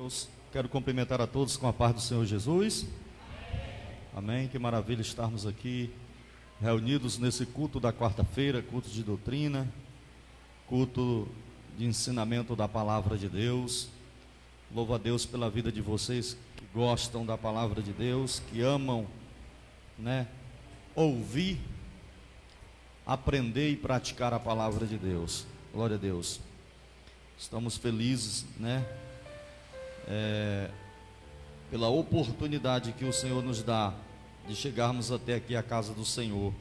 Deus, quero cumprimentar a todos com a paz do Senhor Jesus. Amém. Que maravilha estarmos aqui reunidos nesse culto da quarta-feira, culto de doutrina, culto de ensinamento da palavra de Deus. Louvo a Deus pela vida de vocês que gostam da palavra de Deus, que amam, ouvir, aprender e praticar a palavra de Deus. Glória a Deus. Estamos felizes, pela oportunidade que o Senhor nos dá de chegarmos até aqui à casa do Senhor,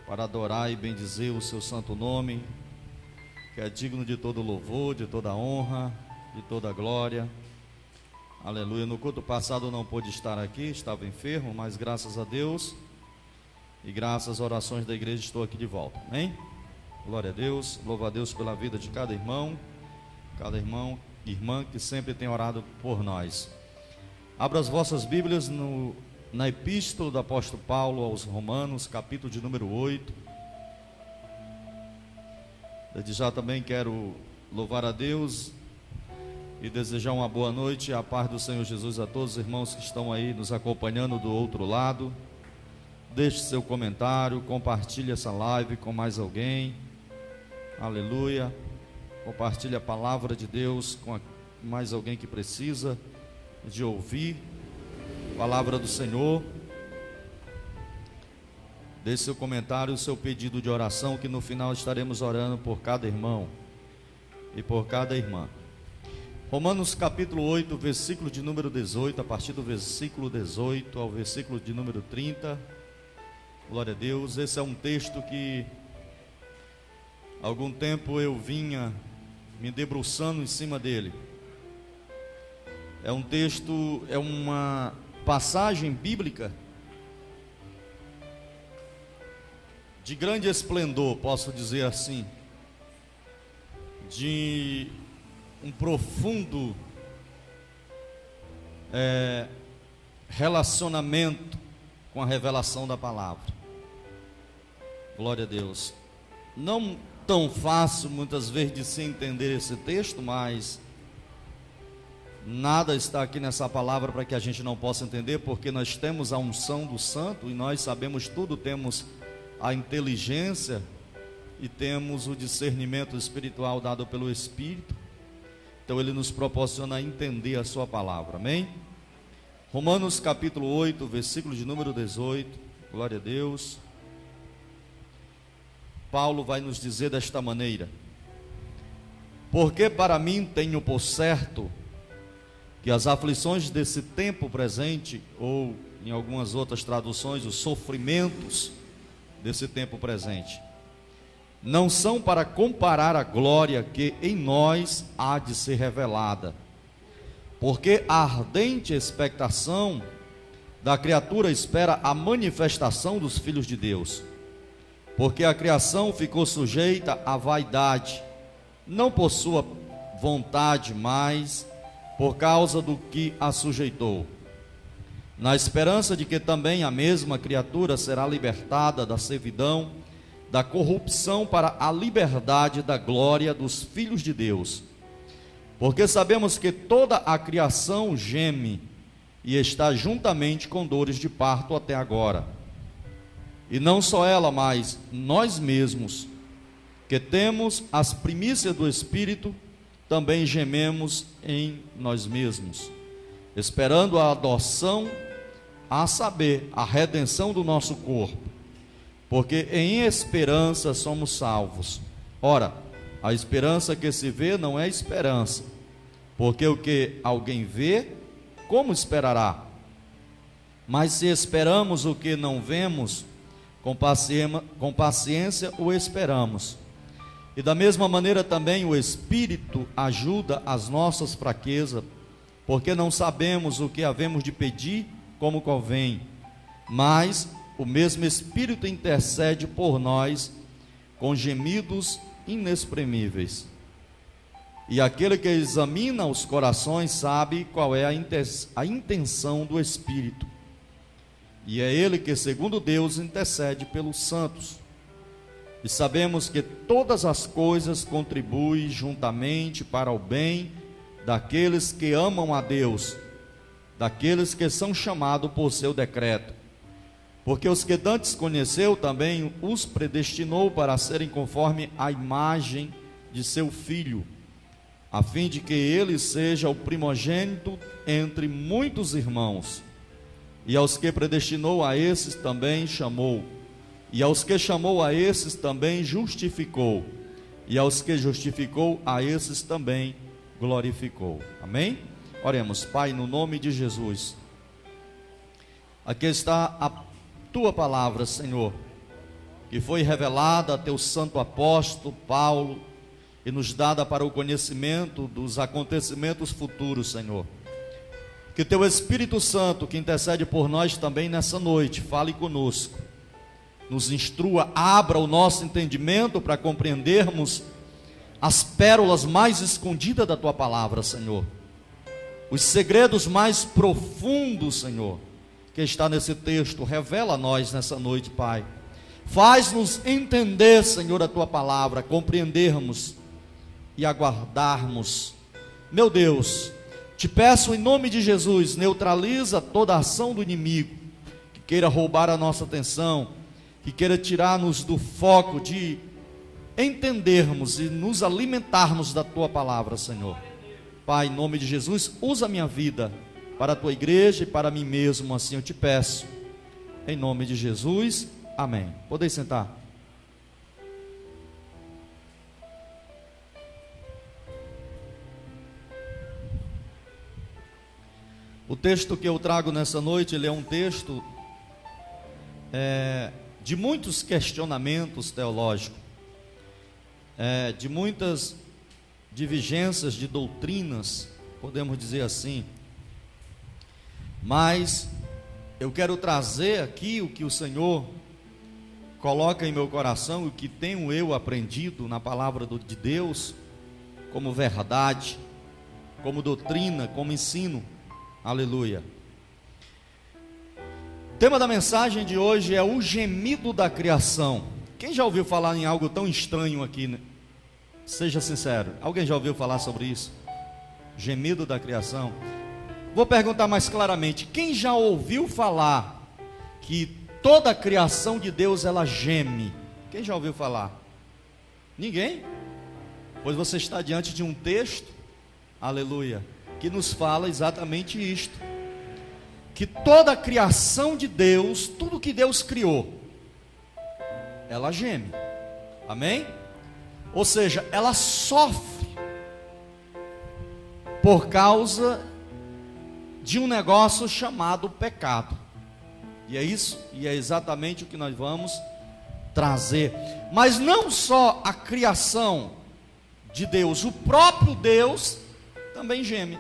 para adorar e bendizer o seu santo nome, que é digno de todo louvor, de toda honra, de toda glória. Aleluia. No culto passado eu não pude estar aqui, estava enfermo, mas graças a Deus e graças às orações da igreja estou aqui de volta. Amém? Glória a Deus. Louvo a Deus pela vida de cada irmão, irmã que sempre tem orado por nós. Abra as vossas Bíblias na epístola do apóstolo Paulo aos Romanos, capítulo de número 8. Desde já também quero louvar a Deus e desejar uma boa noite e a paz do Senhor Jesus a todos os irmãos que estão aí nos acompanhando do outro lado. Deixe seu comentário, compartilhe essa live com mais alguém. Aleluia. Compartilhe a palavra de Deus com mais alguém que precisa de ouvir a palavra do Senhor. Deixe seu comentário, seu pedido de oração, que no final estaremos orando por cada irmão e por cada irmã. Romanos capítulo 8, versículo de número 18, a partir do versículo 18 ao versículo de número 30. Glória a Deus. Esse é um texto que há algum tempo eu vinha me debruçando em cima dele. É um texto, é uma passagem bíblica de grande esplendor, posso dizer assim, de um profundo relacionamento com a revelação da palavra. Glória a Deus. Não tão fácil muitas vezes de se entender esse texto, mas nada está aqui nessa palavra para que a gente não possa entender, porque nós temos a unção do Santo e nós sabemos tudo, temos a inteligência e temos o discernimento espiritual dado pelo Espírito. Então ele nos proporciona entender a sua palavra. Amém? Romanos capítulo 8, versículo de número 18. Glória a Deus. Paulo vai nos dizer desta maneira: porque para mim tenho por certo que as aflições desse tempo presente, ou em algumas outras traduções, os sofrimentos desse tempo presente, não são para comparar a glória que em nós há de ser revelada, porque a ardente expectação da criatura espera a manifestação dos filhos de Deus. Porque a criação ficou sujeita à vaidade, não por sua vontade, mas por causa do que a sujeitou, na esperança de que também a mesma criatura será libertada da servidão, da corrupção, para a liberdade da glória dos filhos de Deus. Porque sabemos que toda a criação geme e está juntamente com dores de parto até agora. E não só ela, mas nós mesmos, que temos as primícias do Espírito, também gememos em nós mesmos, esperando a adoção, a saber, a redenção do nosso corpo, porque em esperança somos salvos. Ora, a esperança que se vê não é esperança, porque o que alguém vê, como esperará? Mas se esperamos o que não vemos, com paciência o esperamos. E da mesma maneira também o Espírito ajuda as nossas fraquezas, porque não sabemos o que havemos de pedir como convém, mas o mesmo Espírito intercede por nós com gemidos inexprimíveis. E aquele que examina os corações sabe qual é a intenção do Espírito, e é ele que, segundo Deus, intercede pelos santos. E sabemos que todas as coisas contribuem juntamente para o bem daqueles que amam a Deus, daqueles que são chamados por seu decreto. Porque os que dantes conheceu, também os predestinou para serem conforme a imagem de seu Filho, a fim de que ele seja o primogênito entre muitos irmãos. E aos que predestinou, a esses também chamou. E aos que chamou, a esses também justificou. E aos que justificou, a esses também glorificou. Amém? Oremos. Pai, no nome de Jesus, aqui está a tua palavra, Senhor, que foi revelada a teu santo apóstolo Paulo e nos dada para o conhecimento dos acontecimentos futuros, Senhor. Que teu Espírito Santo, que intercede por nós também nessa noite, fale conosco, nos instrua, abra o nosso entendimento para compreendermos as pérolas mais escondidas da tua palavra, Senhor, os segredos mais profundos, Senhor, que está nesse texto. Revela a nós nessa noite, Pai. Faz-nos entender, Senhor, a tua palavra, compreendermos e aguardarmos. Meu Deus, te peço em nome de Jesus, neutraliza toda a ação do inimigo que queira roubar a nossa atenção, que queira tirar-nos do foco de entendermos e nos alimentarmos da tua palavra, Senhor. Pai, em nome de Jesus, usa a minha vida para a tua igreja e para mim mesmo, assim eu te peço, em nome de Jesus, amém. Podem sentar. O texto que eu trago nessa noite, ele é um texto de muitos questionamentos teológicos, de muitas divergências de doutrinas, podemos dizer assim. Mas eu quero trazer aqui o que o Senhor coloca em meu coração, o que tenho eu aprendido na palavra de Deus, como verdade, como doutrina, como ensino. Aleluia. O tema da mensagem de hoje é o gemido da criação. Quem já ouviu falar em algo tão estranho aqui, né? Seja sincero, alguém já ouviu falar sobre isso? Gemido da criação. Vou perguntar mais claramente: quem já ouviu falar que toda a criação de Deus ela geme? Quem já ouviu falar? Ninguém? Pois você está diante de um texto, aleluia, que nos fala exatamente isto: que toda a criação de Deus, tudo que Deus criou, ela geme. Amém? Ou seja, ela sofre por causa de um negócio chamado pecado. E é isso, e é exatamente o que nós vamos trazer. Mas não só a criação de Deus, o próprio Deus também geme.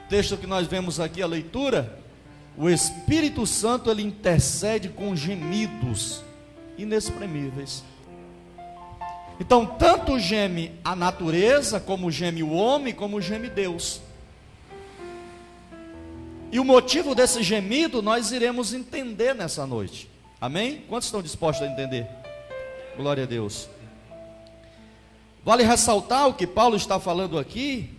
O texto que nós vemos aqui, a leitura, o Espírito Santo ele intercede com gemidos inexprimíveis. Então, tanto geme a natureza, como geme o homem, como geme Deus. E o motivo desse gemido nós iremos entender nessa noite. Amém? Quantos estão dispostos a entender? Glória a Deus. Vale ressaltar o que Paulo está falando aqui,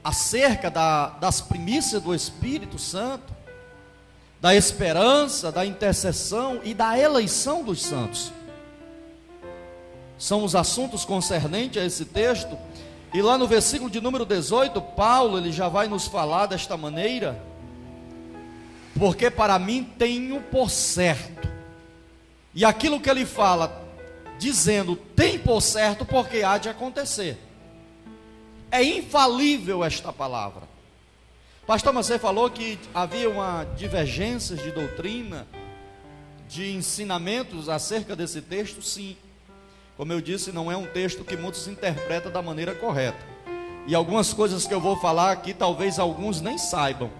acerca das primícias do Espírito Santo, da esperança, da intercessão e da eleição dos santos. São os assuntos concernentes a esse texto. E lá no versículo de número 18, Paulo ele já vai nos falar desta maneira: porque para mim tenho por certo. E aquilo que ele fala, dizendo tem por certo, porque há de acontecer. É infalível esta palavra. Pastor, você falou que havia uma divergência de doutrina, de ensinamentos acerca desse texto. Sim. Como eu disse, não é um texto que muitos interpretam da maneira correta. E algumas coisas que eu vou falar aqui, talvez alguns nem saibam,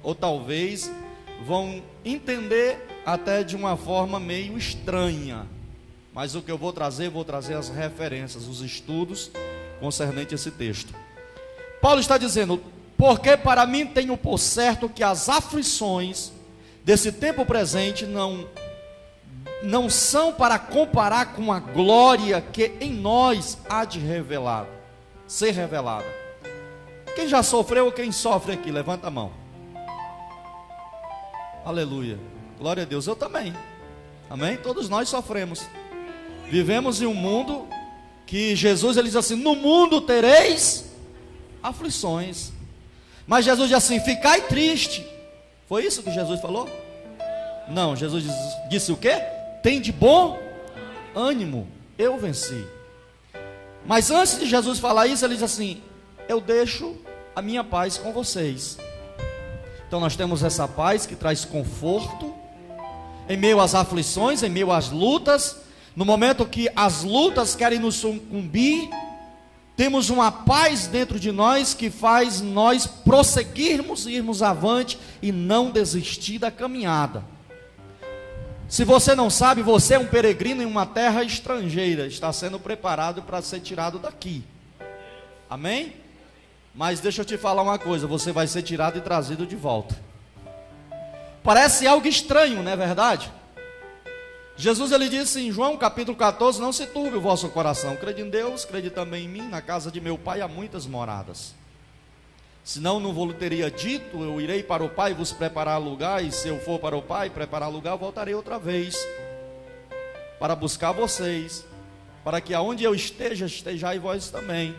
ou talvez vão entender até de uma forma meio estranha. Mas o que eu vou trazer as referências, os estudos concernente a esse texto. Paulo está dizendo: porque para mim tenho por certo que as aflições desse tempo presente não são para comparar com a glória que em nós há de revelar. ser revelada. Quem já sofreu ou quem sofre aqui? Levanta a mão. Aleluia. Glória a Deus. Eu também. Amém? Todos nós sofremos. Vivemos em um mundo que Jesus, ele diz assim: no mundo tereis aflições. Mas Jesus diz assim: ficai triste. Foi isso que Jesus falou? Não, Jesus disse o quê? Tem de bom ânimo, eu venci. Mas antes de Jesus falar isso, ele diz assim: eu deixo a minha paz com vocês. Então nós temos essa paz que traz conforto em meio às aflições, em meio às lutas. No momento que as lutas querem nos sucumbir, temos uma paz dentro de nós que faz nós prosseguirmos, irmos avante e não desistir da caminhada. Se você não sabe, você é um peregrino em uma terra estrangeira, está sendo preparado para ser tirado daqui. Amém? Mas deixa eu te falar uma coisa, você vai ser tirado e trazido de volta. Parece algo estranho, não é verdade? Jesus, ele disse em João capítulo 14: não se turbe o vosso coração, crede em Deus, crede também em mim. Na casa de meu pai há muitas moradas. Senão não vos teria dito: eu irei para o Pai vos preparar lugar, e se eu for para o Pai preparar lugar, eu voltarei outra vez para buscar vocês, para que aonde eu esteja, estejais vós também.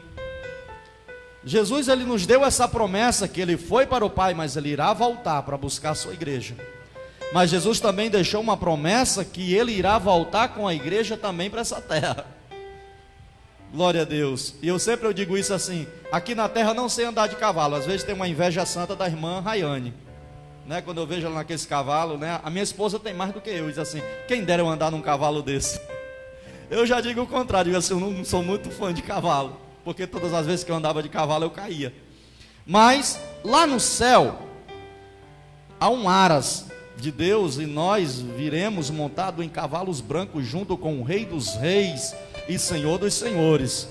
Jesus, ele nos deu essa promessa que ele foi para o Pai, mas ele irá voltar para buscar a sua igreja. Mas Jesus também deixou uma promessa que ele irá voltar com a igreja também para essa terra. Glória a Deus. E eu sempre digo isso assim: aqui na terra não sei andar de cavalo. Às vezes tem uma inveja santa da irmã Rayane, né? Quando eu vejo ela naqueles cavalos, né? A minha esposa tem mais do que eu. Diz assim: quem dera eu andar num cavalo desse. Eu já digo o contrário, digo assim: eu não sou muito fã de cavalo, porque todas as vezes que eu andava de cavalo eu caía. Mas lá no céu há um aras de Deus, e nós viremos montado em cavalos brancos junto com o Rei dos Reis e Senhor dos Senhores.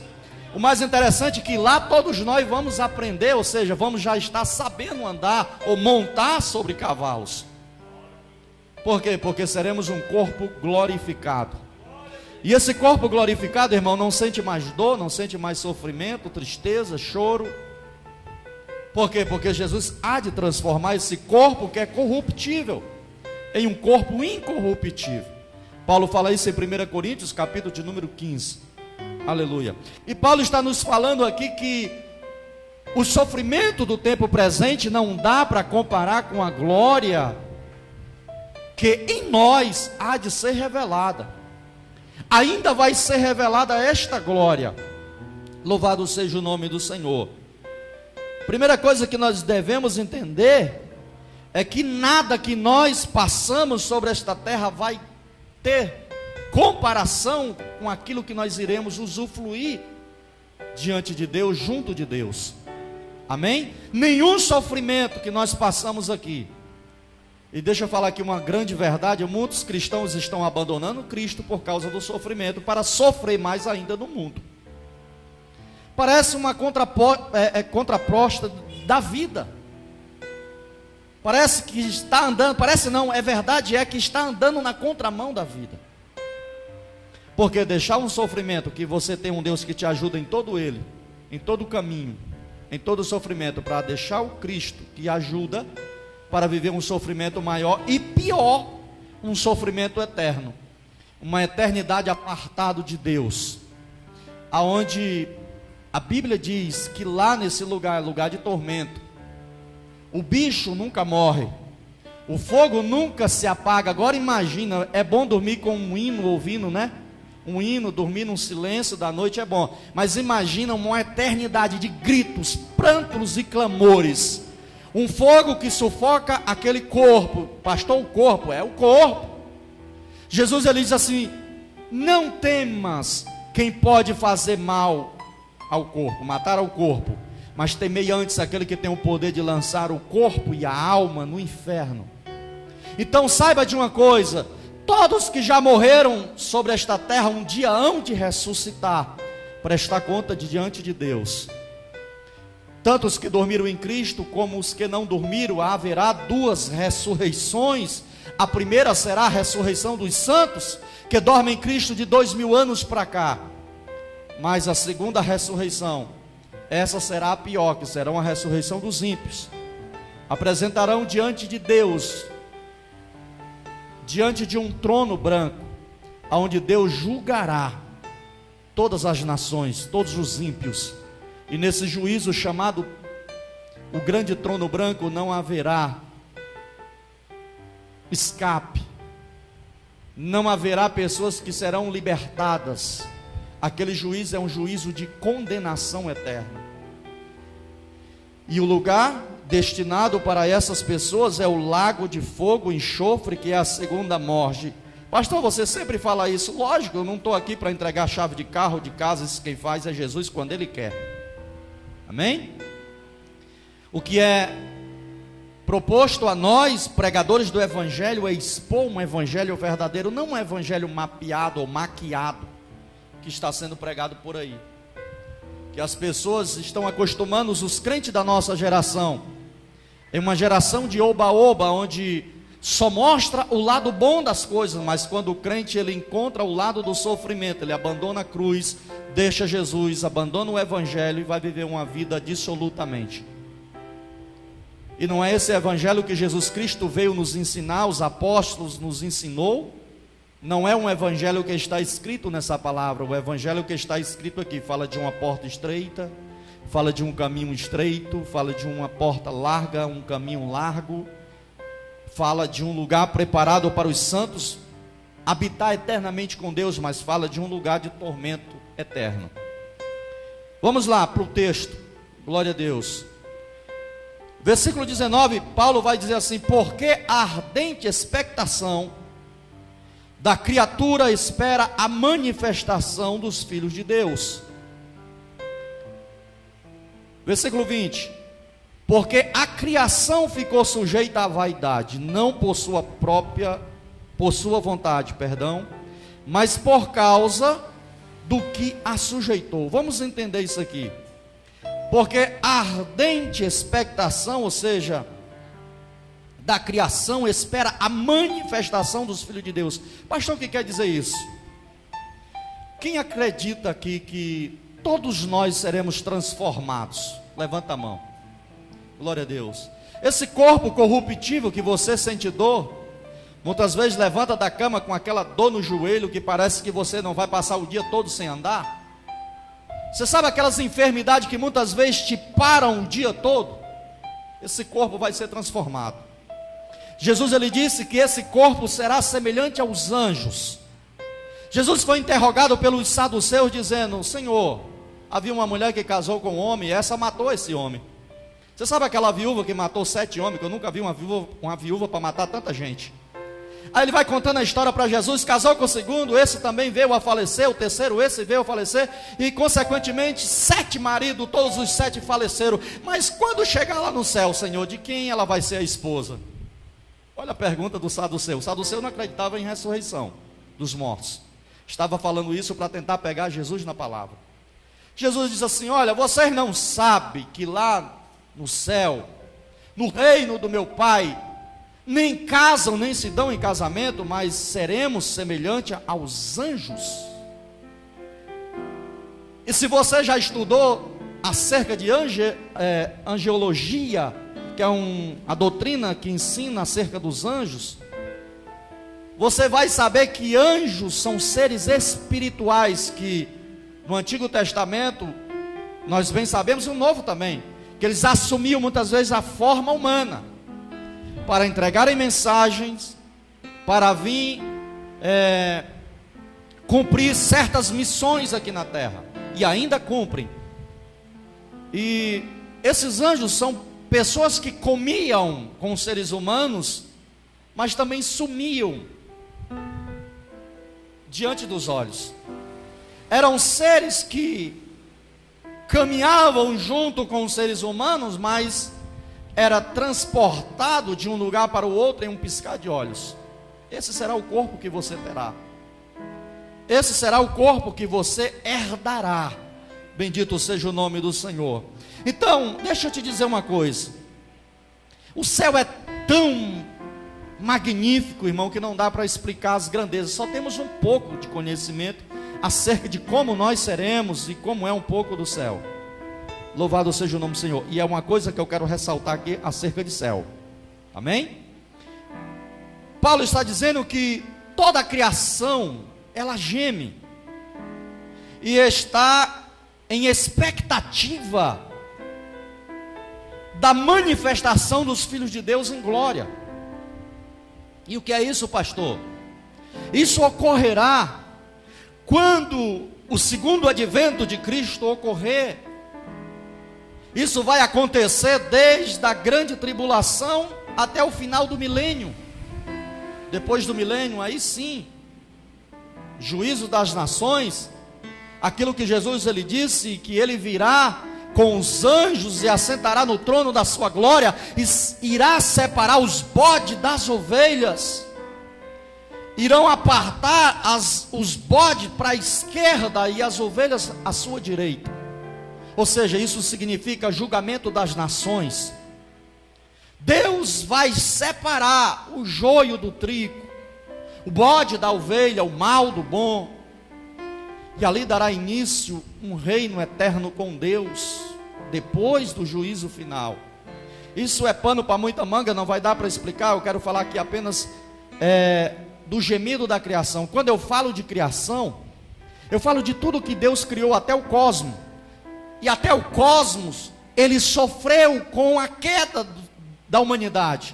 O mais interessante é que lá todos nós vamos aprender, ou seja, vamos já estar sabendo andar ou montar sobre cavalos. Por quê? Porque seremos um corpo glorificado. E esse corpo glorificado, irmão, não sente mais dor, não sente mais sofrimento, tristeza, choro. Por quê? Porque Jesus há de transformar esse corpo que é corruptível em um corpo incorruptível. Paulo fala isso em 1 Coríntios, capítulo de número 15. Aleluia. E Paulo está nos falando aqui que o sofrimento do tempo presente não dá para comparar com a glória que em nós há de ser revelada. Ainda vai ser revelada esta glória. Louvado seja o nome do Senhor. Primeira coisa que nós devemos entender é que nada que nós passamos sobre esta terra vai ter comparação com aquilo que nós iremos usufruir diante de Deus, junto de Deus. Amém? Nenhum sofrimento que nós passamos aqui. E deixa eu falar aqui uma grande verdade: muitos cristãos estão abandonando Cristo por causa do sofrimento, para sofrer mais ainda no mundo. Parece uma contraposta da vida. Parece que está andando, parece não, é verdade, é que está andando na contramão da vida. Porque deixar um sofrimento, que você tem um Deus que te ajuda em todo ele, em todo o caminho, em todo o sofrimento, para deixar o Cristo que ajuda para viver um sofrimento maior e pior, um sofrimento eterno, uma eternidade apartado de Deus, aonde a Bíblia diz que lá nesse lugar é lugar de tormento. O bicho nunca morre, o fogo nunca se apaga. Agora imagina, é bom dormir com um hino ouvindo, né? Um hino, dormir num silêncio da noite é bom. Mas imagina uma eternidade de gritos, prantos e clamores. Um fogo que sufoca aquele corpo. Pastor, o corpo, é o corpo. Jesus, ele diz assim: não temas quem pode fazer mal ao corpo, matar ao corpo, mas temei antes aquele que tem o poder de lançar o corpo e a alma no inferno. Então saiba de uma coisa: todos que já morreram sobre esta terra um dia hão de ressuscitar, prestar conta diante de Deus. Tanto os que dormiram em Cristo como os que não dormiram. Haverá duas ressurreições. A primeira será a ressurreição dos santos que dormem em Cristo de 2000 anos para cá. Mas a segunda ressurreição essa será a pior, que será a ressurreição dos ímpios. Apresentarão diante de Deus, diante de um trono branco, onde Deus julgará todas as nações, todos os ímpios. E nesse juízo chamado o grande trono branco, não haverá escape, não haverá pessoas que serão libertadas. Aquele juízo é um juízo de condenação eterna. E o lugar destinado para essas pessoas é o lago de fogo e enxofre, que é a segunda morte. Pastor, você sempre fala isso. Lógico, eu não estou aqui para entregar chave de carro, de casa. Isso quem faz é Jesus quando Ele quer. Amém? O que é proposto a nós, pregadores do Evangelho, é expor um Evangelho verdadeiro, não um Evangelho mapeado ou maquiado, que está sendo pregado por aí. Que as pessoas estão acostumando, os crentes da nossa geração, em uma geração de oba-oba, onde só mostra o lado bom das coisas, mas quando o crente ele encontra o lado do sofrimento, ele abandona a cruz, deixa Jesus, abandona o Evangelho e vai viver uma vida dissolutamente. E não é esse Evangelho que Jesus Cristo veio nos ensinar, os apóstolos nos ensinou. Não é um Evangelho que está escrito nessa palavra. O Evangelho que está escrito aqui fala de uma porta estreita, fala de um caminho estreito, fala de uma porta larga, um caminho largo, fala de um lugar preparado para os santos habitar eternamente com Deus, mas fala de um lugar de tormento eterno. Vamos lá para o texto, glória a Deus. Versículo 19, Paulo vai dizer assim: porque a ardente expectação da criatura espera a manifestação dos filhos de Deus. Versículo 20, porque a criação ficou sujeita à vaidade, não por sua vontade, mas por causa do que a sujeitou. Vamos entender isso aqui. Porque a ardente expectação, ou seja, da criação, espera a manifestação dos filhos de Deus. Pastor, o que quer dizer isso? Quem acredita aqui que todos nós seremos transformados? Levanta a mão. Glória a Deus. Esse corpo corruptível que você sente dor, muitas vezes levanta da cama com aquela dor no joelho que parece que você não vai passar o dia todo sem andar. Você sabe aquelas enfermidades que muitas vezes te param o dia todo? Esse corpo vai ser transformado. Jesus ele disse que esse corpo será semelhante aos anjos. Jesus foi interrogado pelos saduceus dizendo: Senhor, havia uma mulher que casou com um homem e essa matou esse homem. Você sabe aquela viúva que matou 7 homens? Que eu nunca vi uma viúva para matar tanta gente. Aí ele vai contando a história para Jesus: casou com o segundo, esse também veio a falecer, o terceiro esse veio a falecer, e consequentemente 7 maridos, todos os 7 faleceram. Mas quando chegar lá no céu, Senhor, de quem ela vai ser a esposa? Olha a pergunta do saduceu. O saduceu não acreditava em ressurreição dos mortos. Estava falando isso para tentar pegar Jesus na palavra. Jesus diz assim: olha, vocês não sabem que lá no céu, no reino do meu Pai, nem casam, nem se dão em casamento, mas seremos semelhante aos anjos. E se você já estudou acerca de angeologia, que é a doutrina que ensina acerca dos anjos, você vai saber que anjos são seres espirituais que no Antigo Testamento, nós bem sabemos, e no Novo também, que eles assumiam muitas vezes a forma humana, para entregarem mensagens, para vir cumprir certas missões aqui na terra, e ainda cumprem. E esses anjos são pessoas que comiam com os seres humanos, mas também sumiam diante dos olhos. Eram seres que caminhavam junto com os seres humanos, mas era transportado de um lugar para o outro em um piscar de olhos. Esse será o corpo que você terá. Esse será o corpo que você herdará. Bendito seja o nome do Senhor. Então, deixa eu te dizer uma coisa. O céu é tão magnífico, irmão, que não dá para explicar as grandezas. Só temos um pouco de conhecimento acerca de como nós seremos e como é um pouco do céu. Louvado seja o nome do Senhor. E é uma coisa que eu quero ressaltar aqui acerca de céu. Amém? Paulo está dizendo que toda a criação, ela geme e está em expectativa da manifestação dos filhos de Deus em glória. E o que é isso, pastor? Isso ocorrerá quando o segundo advento de Cristo ocorrer. Isso vai acontecer desde a grande tribulação até o final do milênio. Depois do milênio, aí sim, juízo das nações, aquilo que Jesus ele disse, que ele virá com os anjos e assentará no trono da sua glória, e irá separar os bodes das ovelhas, irão apartar os bodes para a esquerda e as ovelhas à sua direita. Ou seja, isso significa julgamento das nações. Deus vai separar o joio do trigo, o bode da ovelha, o mal do bom, e ali dará início um reino eterno com Deus, depois do juízo final. Isso é pano para muita manga, não vai dar para explicar. Eu quero falar aqui apenas do gemido da criação. Quando eu falo de criação, eu falo de tudo que Deus criou, até o cosmos. E até o cosmos, ele sofreu com a queda da humanidade.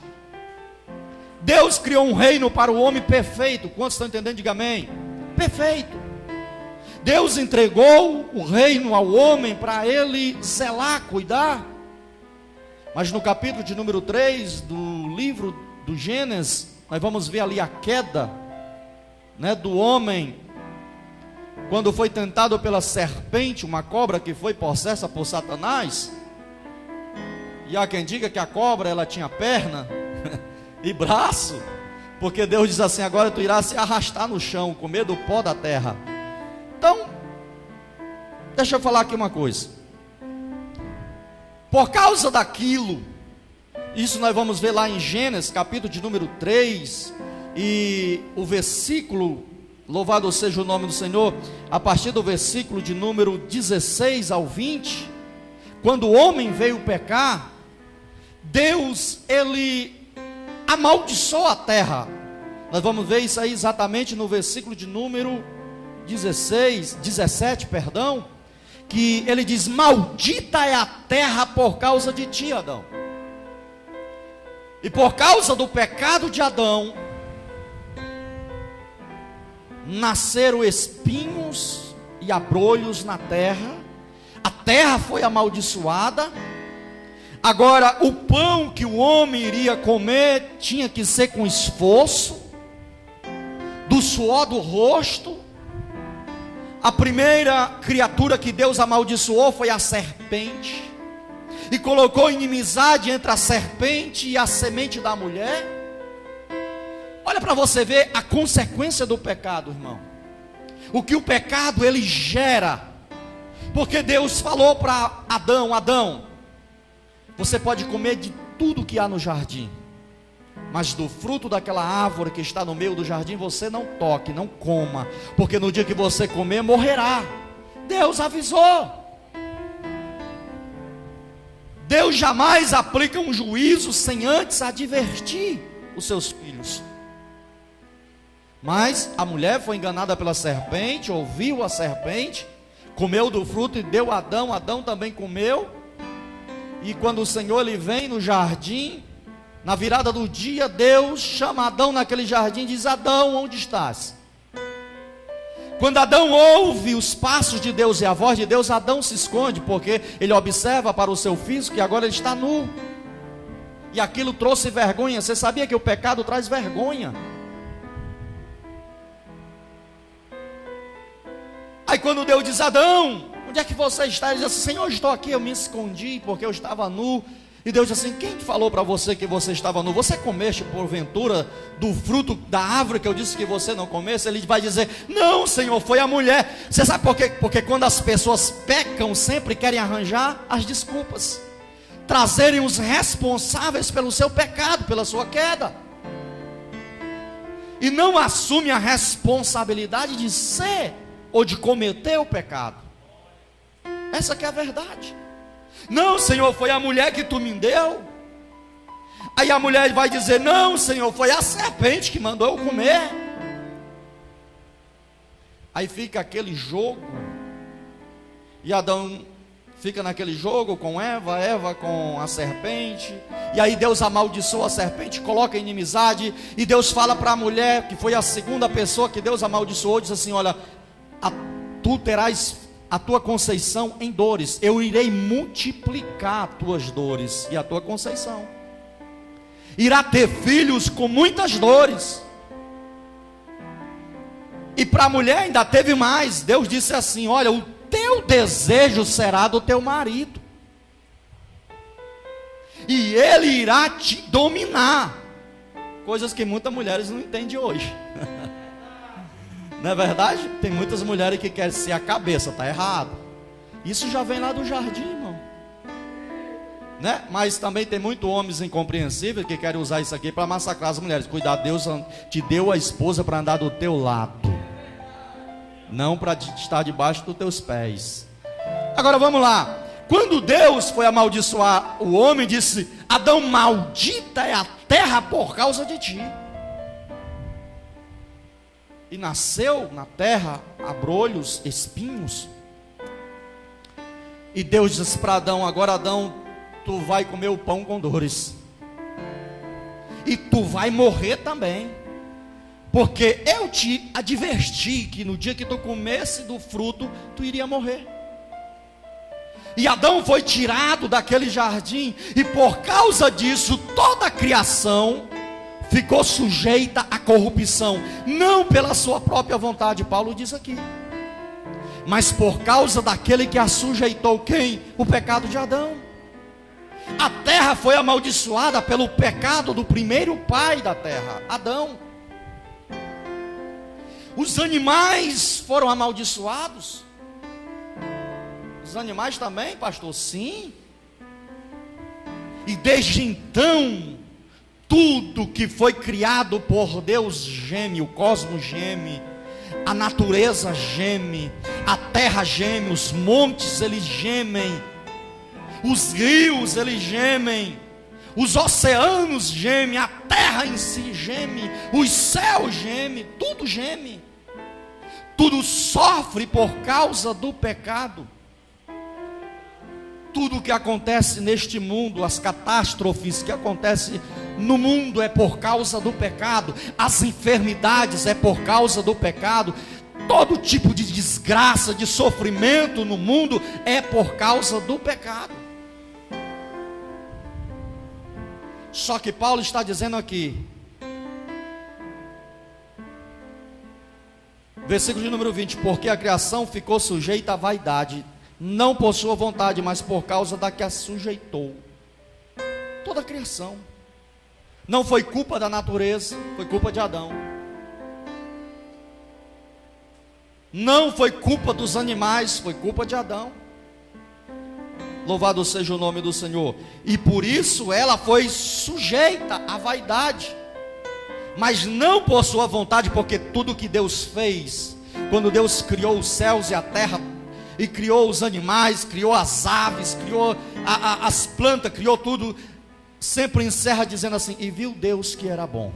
Deus criou um reino para o homem perfeito. Quantos estão entendendo? Diga amém. Perfeito. Deus entregou o reino ao homem para ele zelar, cuidar. Mas no capítulo de número 3 do livro do Gênesis, nós vamos ver ali a queda, do homem, quando foi tentado pela serpente, uma cobra que foi possessa por Satanás. E há quem diga que a cobra ela tinha perna e braço, porque Deus diz assim: agora tu irás se arrastar no chão, comer do pó da terra. Então, deixa eu falar aqui uma coisa. Por causa daquilo, isso nós vamos ver lá em Gênesis, capítulo de número 3, e o versículo, louvado seja o nome do Senhor, a partir do versículo de número 16 ao 20, quando o homem veio pecar, Deus, ele amaldiçoou a terra. Nós vamos ver isso aí exatamente no versículo de número 17, que ele diz: maldita é a terra por causa de ti, Adão. E por causa do pecado de Adão, nasceram espinhos e abrolhos na terra. A terra foi amaldiçoada. Agora, o pão que o homem iria comer tinha que ser com esforço, do suor do rosto. A primeira criatura que Deus amaldiçoou foi a serpente, e colocou inimizade entre a serpente e a semente da mulher. Olha para você ver a consequência do pecado, irmão. O que o pecado ele gera. Porque Deus falou para Adão: Adão, você pode comer de tudo que há no jardim, mas do fruto daquela árvore que está no meio do jardim você não toque, não coma, porque no dia que você comer morrerá. Deus avisou. Deus jamais aplica um juízo sem antes advertir os seus filhos. Mas a mulher foi enganada pela serpente, ouviu a serpente, comeu do fruto e deu a Adão. Adão também comeu. E quando o Senhor ele vem no jardim, na virada do dia, Deus chama Adão naquele jardim e diz: Adão, onde estás? Quando Adão ouve os passos de Deus e a voz de Deus, Adão se esconde, porque ele observa para o seu físico que agora ele está nu. E aquilo trouxe vergonha. Você sabia que o pecado traz vergonha? Aí quando Deus diz: Adão, onde é que você está? Ele diz assim: Senhor, estou aqui. Eu me escondi porque eu estava nu. E Deus diz assim: quem falou para você que você estava nu? Você comeste porventura do fruto da árvore que eu disse que você não comesse? Ele vai dizer: não, Senhor, foi a mulher. Você sabe por quê? Porque quando as pessoas pecam, sempre querem arranjar as desculpas, trazerem os responsáveis pelo seu pecado, pela sua queda, e não assumem a responsabilidade de ser ou de cometer o pecado. Essa que é a verdade. Não, Senhor, foi a mulher que tu me deu. Aí a mulher vai dizer: não, Senhor, foi a serpente que mandou eu comer. Aí fica aquele jogo, e Adão fica naquele jogo com Eva, Eva com a serpente, e aí Deus amaldiçoa a serpente, coloca inimizade, e Deus fala para a mulher, que foi a segunda pessoa que Deus amaldiçoou, diz assim: olha, tu terás a tua conceição em dores, eu irei multiplicar as tuas dores e a tua conceição, irá ter filhos com muitas dores. E para a mulher ainda teve mais. Deus disse assim: olha, o teu desejo será do teu marido, e ele irá te dominar. Coisas que muitas mulheres não entendem hoje. Não é verdade? Tem muitas mulheres que querem ser a cabeça, está errado. Isso já vem lá do jardim, irmão, né? Mas também tem muitos homens incompreensíveis que querem usar isso aqui para massacrar as mulheres. Cuidado, Deus te deu a esposa para andar do teu lado, não para estar debaixo dos teus pés. Agora vamos lá. Quando Deus foi amaldiçoar o homem, disse: Adão, maldita é a terra por causa de ti. E nasceu na terra abrolhos, espinhos. E Deus disse para Adão: agora, Adão, tu vai comer o pão com dores, e tu vai morrer também, porque eu te adverti que no dia que tu comesse do fruto, tu iria morrer. E Adão foi tirado daquele jardim, e por causa disso toda a criação ficou sujeita à corrupção, não pela sua própria vontade, Paulo diz aqui, mas por causa daquele que a sujeitou. Quem? O pecado de Adão. A terra foi amaldiçoada pelo pecado do primeiro pai da terra, Adão. Os animais foram amaldiçoados. Os animais também, pastor? Sim. E desde então, tudo que foi criado por Deus geme, o cosmos geme, a natureza geme, a terra geme, os montes eles gemem, os rios eles gemem, os oceanos gemem, a terra em si geme, os céus gemem, tudo geme, tudo sofre por causa do pecado. Tudo que acontece neste mundo, as catástrofes que acontecem no mundo é por causa do pecado, as enfermidades é por causa do pecado, todo tipo de desgraça, de sofrimento no mundo é por causa do pecado. Só que Paulo está dizendo aqui, versículo de número 20: porque a criação ficou sujeita à vaidade, não por sua vontade, mas por causa da que a sujeitou. Toda a criação. Não foi culpa da natureza, foi culpa de Adão. Não foi culpa dos animais, foi culpa de Adão. Louvado seja o nome do Senhor. E por isso ela foi sujeita à vaidade, mas não por sua vontade, porque tudo que Deus fez, quando Deus criou os céus e a terra, e criou os animais, criou as aves, criou as plantas, criou tudo, sempre encerra dizendo assim: e viu Deus que era bom.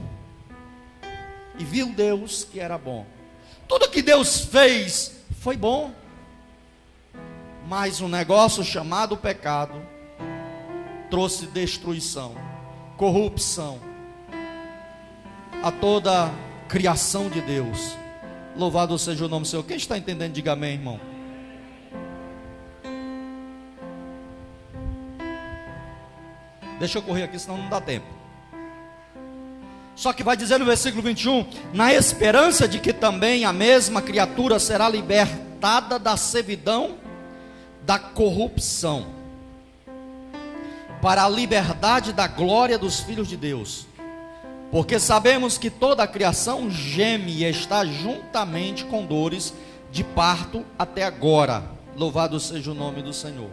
E viu Deus que era bom. Tudo que Deus fez foi bom, mas um negócio chamado pecado trouxe destruição, corrupção a toda a criação de Deus. Louvado seja o nome do Senhor. Quem está entendendo, diga amém, irmão. Deixa eu correr aqui, senão não dá tempo. Só que vai dizer no versículo 21: na esperança de que também a mesma criatura será libertada da servidão da corrupção, para a liberdade da glória dos filhos de Deus. Porque sabemos que toda a criação geme e está juntamente com dores de parto até agora. Louvado seja o nome do Senhor.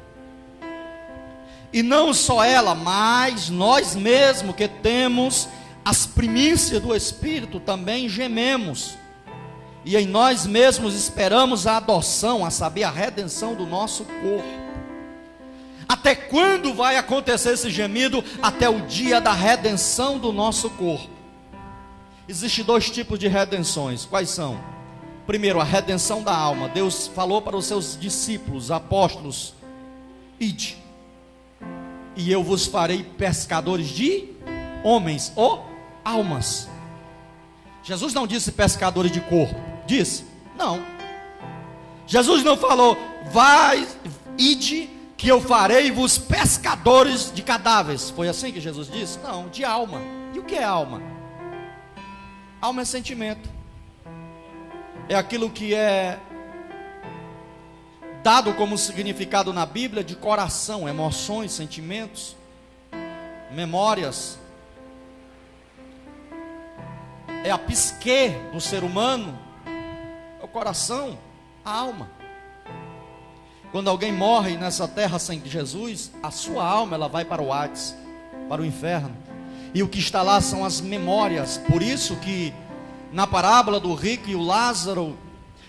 E não só ela, mas nós mesmos que temos as primícias do Espírito também gememos, e em nós mesmos esperamos a adoção, a saber, a redenção do nosso corpo. Até quando vai acontecer esse gemido? Até o dia da redenção do nosso corpo. Existem dois tipos de redenções. Quais são? Primeiro, a redenção da alma. Deus falou para os seus discípulos, apóstolos: ide, e eu vos farei pescadores de homens ou almas. Jesus não disse pescadores de corpo. Disse? Não. Jesus não falou: vai, ide, que eu farei vos pescadores de cadáveres. Foi assim que Jesus disse? Não, de alma. E o que é alma? Alma é sentimento. É aquilo que é dado como significado na Bíblia de coração, emoções, sentimentos, memórias. É a psique do ser humano, é o coração, a alma. Quando alguém morre nessa terra sem Jesus, a sua alma ela vai para o Hades, para o inferno. E o que está lá são as memórias. Por isso que na parábola do rico e o Lázaro,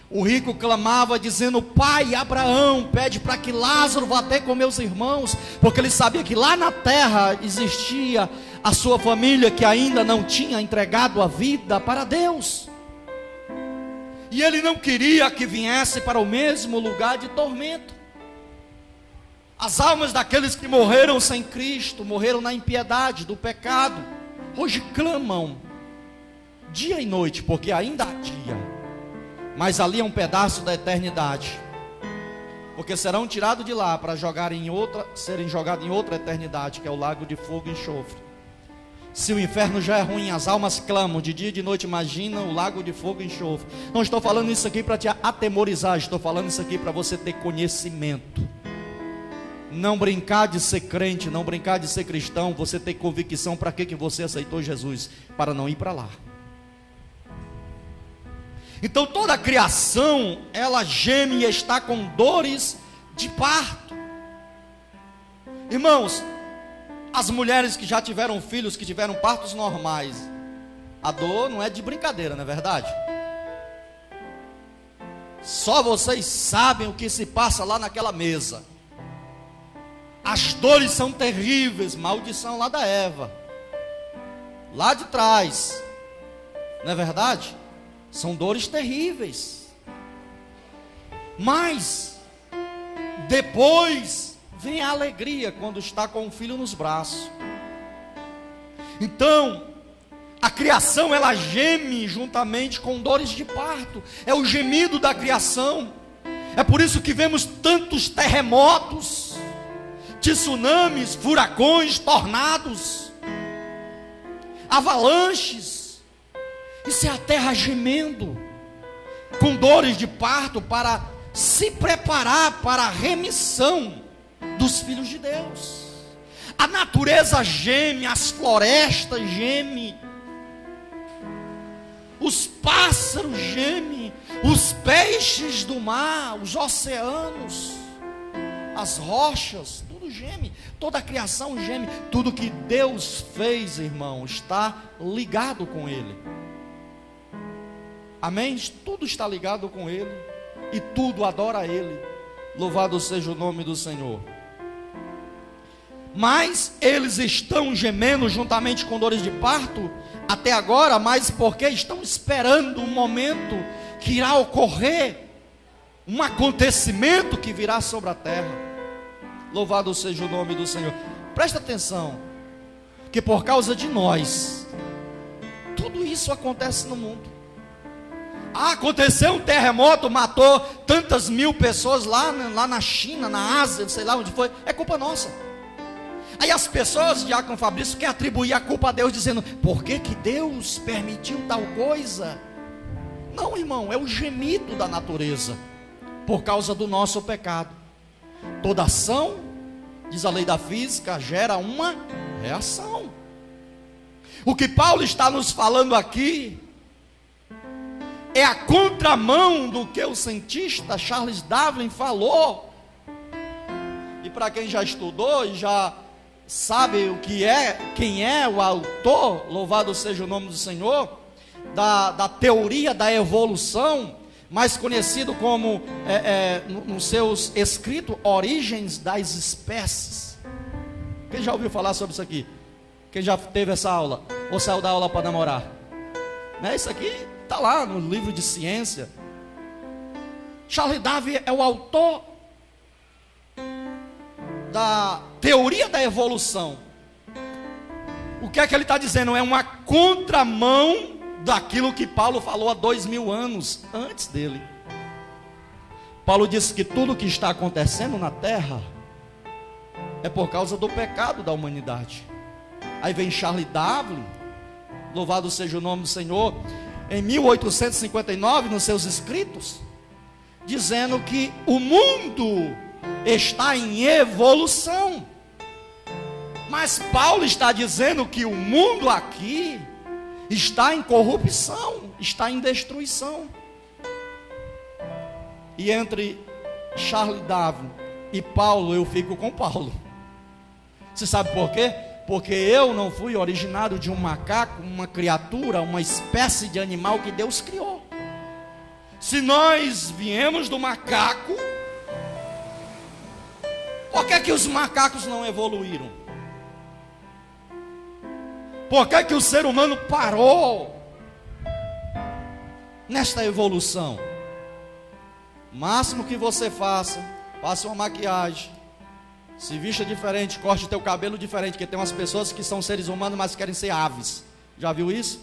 o rico clamava dizendo: pai Abraão, pede para que Lázaro vá ter com meus irmãos, porque ele sabia que lá na terra existia a sua família que ainda não tinha entregado a vida para Deus. E ele não queria que viesse para o mesmo lugar de tormento. As almas daqueles que morreram sem Cristo, morreram na impiedade do pecado, hoje clamam dia e noite, porque ainda há dia, mas ali é um pedaço da eternidade, porque serão tirados de lá para serem jogados em outra eternidade, que é o lago de fogo e enxofre. Se o inferno já é ruim, as almas clamam de dia e de noite, imagina o lago de fogo e enxofre. Não estou falando isso aqui para te atemorizar, estou falando isso aqui para você ter conhecimento. Não brincar de ser crente, não brincar de ser cristão, você ter convicção para que você aceitou Jesus, para não ir para lá. Então toda a criação, ela geme e está com dores de parto. Irmãos, as mulheres que já tiveram filhos, que tiveram partos normais, a dor não é de brincadeira, não é verdade? Só vocês sabem o que se passa lá naquela mesa. As dores são terríveis, maldição lá da Eva, lá de trás, não é verdade? São dores terríveis, mas depois vem a alegria quando está com o filho nos braços. Então a criação ela geme juntamente com dores de parto, é o gemido da criação. É por isso que vemos tantos terremotos, tsunamis, furacões, tornados, avalanches. Isso é a terra gemendo, com dores de parto, para se preparar para a remissão dos filhos de Deus. A natureza geme, as florestas gemem, os pássaros gemem, os peixes do mar, os oceanos, as rochas, tudo geme, toda a criação geme. Tudo que Deus fez, irmão, está ligado com Ele. Amém? Tudo está ligado com Ele, e tudo adora a Ele. Louvado seja o nome do Senhor. Mas eles estão gemendo juntamente com dores de parto até agora, mas porque estão esperando um momento que irá ocorrer, um acontecimento que virá sobre a terra. Louvado seja o nome do Senhor. Presta atenção, que por causa de nós, tudo isso acontece no mundo. Aconteceu um terremoto, matou tantas mil pessoas lá na China, na Ásia, não sei lá onde foi. É culpa nossa. Aí as pessoas, Diácono Fabrício, quer atribuir a culpa a Deus, dizendo: por que Deus permitiu tal coisa? Não, irmão, é o gemido da natureza, por causa do nosso pecado. Toda ação, diz a lei da física, gera uma reação. O que Paulo está nos falando aqui é a contramão do que o cientista Charles Darwin falou. E para quem já estudou e já sabe o que é, quem é o autor, louvado seja o nome do Senhor, da teoria da evolução, mais conhecido como, nos seus escritos, Origens das Espécies. Quem já ouviu falar sobre isso aqui? Quem já teve essa aula? Ou saiu da aula para namorar? Né? Isso aqui está lá no livro de ciência. Charles Darwin é o autor da teoria da evolução. O que é que ele está dizendo? É uma contramão daquilo que Paulo falou há 2000 anos antes dele. Paulo disse que tudo que está acontecendo na terra é por causa do pecado da humanidade. Aí vem Charles Darwin, louvado seja o nome do Senhor, em 1859, nos seus escritos, dizendo que o mundo está em evolução. Mas Paulo está dizendo que o mundo aqui está em corrupção, está em destruição. E entre Charles Darwin e Paulo, eu fico com Paulo. Você sabe por quê? Porque eu não fui originário de um macaco, uma criatura, uma espécie de animal que Deus criou. Se nós viemos do macaco, por que os macacos não evoluíram? Por que o ser humano parou nesta evolução? O máximo que você faça, passe uma maquiagem, se vista diferente, corte teu cabelo diferente, porque tem umas pessoas que são seres humanos, mas querem ser aves. Já viu isso?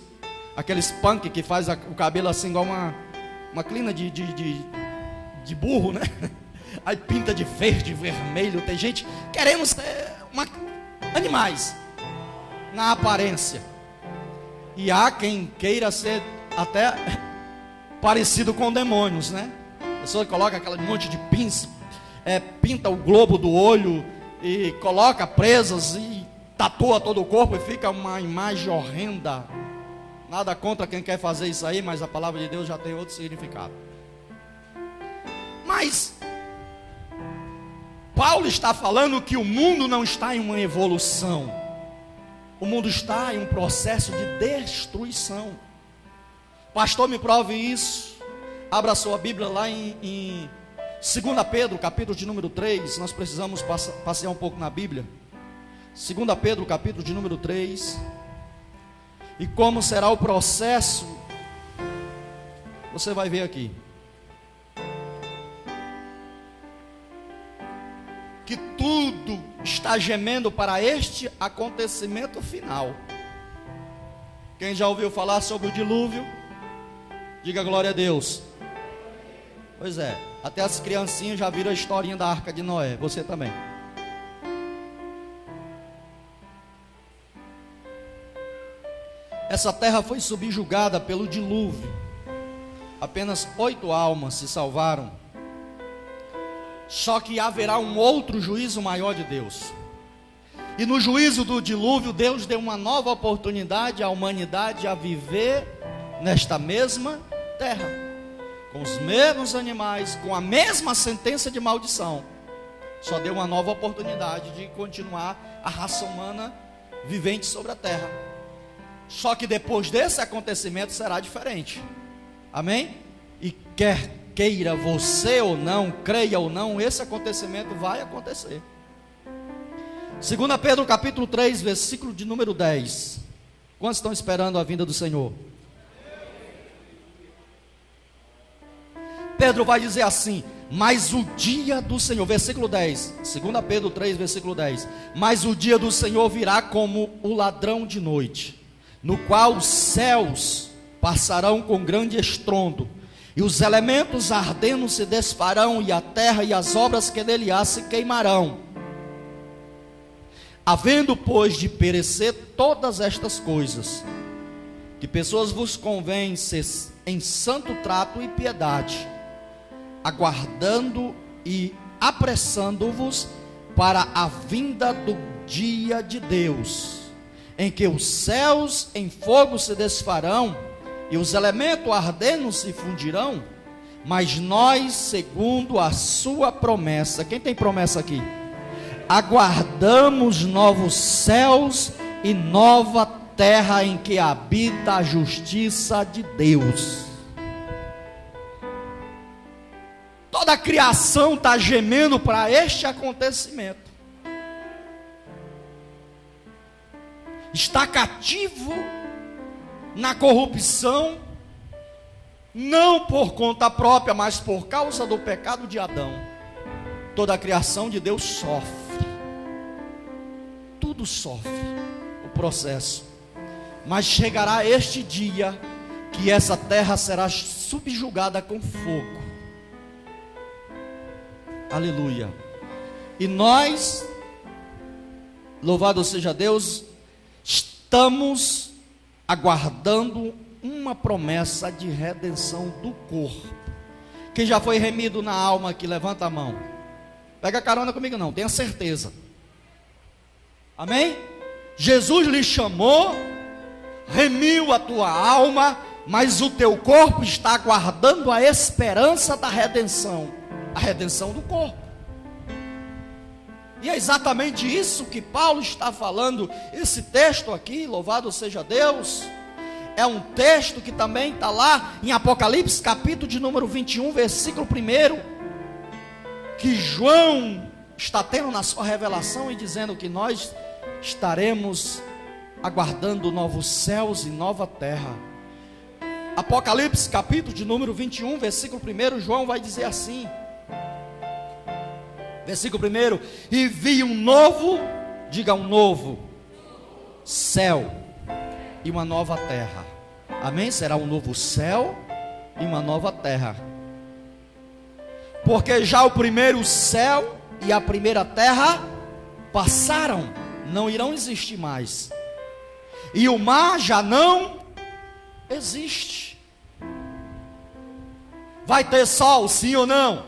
Aqueles punk que faz o cabelo assim igual uma clina de burro, né? Aí pinta de verde, vermelho. Tem gente querendo ser animais na aparência. E há quem queira ser até parecido com demônios, né? A pessoa coloca aquele monte de pinça, pinta o globo do olho e coloca presas e tatua todo o corpo e fica uma imagem horrenda. Nada contra quem quer fazer isso aí, mas a palavra de Deus já tem outro significado. Mas Paulo está falando que o mundo não está em uma evolução. O mundo está em um processo de destruição. Pastor, me prove isso. Abra a sua Bíblia lá em 2 Pedro, capítulo de número 3. Nós precisamos passear um pouco na Bíblia. 2 Pedro, capítulo de número 3. E como será o processo, você vai ver aqui. Que tudo está gemendo para este acontecimento final. Quem já ouviu falar sobre o dilúvio? Diga glória a Deus. Pois é, até as criancinhas já viram a historinha da Arca de Noé. Você também. Essa terra foi subjugada pelo dilúvio. Apenas 8 almas se salvaram. Só que haverá um outro juízo maior de Deus. E no juízo do dilúvio, Deus deu uma nova oportunidade à humanidade a viver nesta mesma terra, com os mesmos animais, com a mesma sentença de maldição. Só deu uma nova oportunidade de continuar a raça humana vivente sobre a terra. Só que depois desse acontecimento será diferente. Amém? E queira você ou não, creia ou não, esse acontecimento vai acontecer. 2 Pedro capítulo 3, versículo de número 10. Quantos estão esperando a vinda do Senhor? Pedro vai dizer assim: mas o dia do Senhor, versículo 10, 2 Pedro 3, versículo 10. Mas o dia do Senhor virá como o ladrão de noite, no qual os céus passarão com grande estrondo, e os elementos ardendo se desfarão, e a terra e as obras que nele há se queimarão. Havendo, pois, de perecer todas estas coisas, que pessoas vos convém ser em santo trato e piedade, aguardando e apressando-vos para a vinda do dia de Deus, em que os céus em fogo se desfarão, e os elementos ardendo se fundirão, mas nós, segundo a sua promessa, quem tem promessa aqui? Aguardamos novos céus e nova terra em que habita a justiça de Deus. Toda a criação está gemendo para este acontecimento. Está cativo na corrupção, não por conta própria, mas por causa do pecado de Adão. Toda a criação de Deus sofre, tudo sofre o processo, mas chegará este dia que essa terra será subjugada com fogo. Aleluia. E nós, louvado seja Deus, estamos aguardando uma promessa de redenção do corpo. Quem já foi remido na alma aqui, levanta a mão. Pega carona comigo não, tenha certeza. Amém? Jesus lhe chamou, remiu a tua alma, mas o teu corpo está aguardando a esperança da redenção, a redenção do corpo. E é exatamente isso que Paulo está falando. Esse texto aqui, louvado seja Deus, é um texto que também está lá em Apocalipse, capítulo de número 21, versículo 1, que João está tendo na sua revelação e dizendo que nós estaremos aguardando novos céus e nova terra. Apocalipse, capítulo de número 21, versículo 1, João vai dizer assim, versículo 1, e vi um novo, diga um novo, céu e uma nova terra. Amém? Será um novo céu e uma nova terra. Porque já o primeiro céu e a primeira terra passaram, não irão existir mais. E o mar já não existe. Vai ter sol, sim ou não?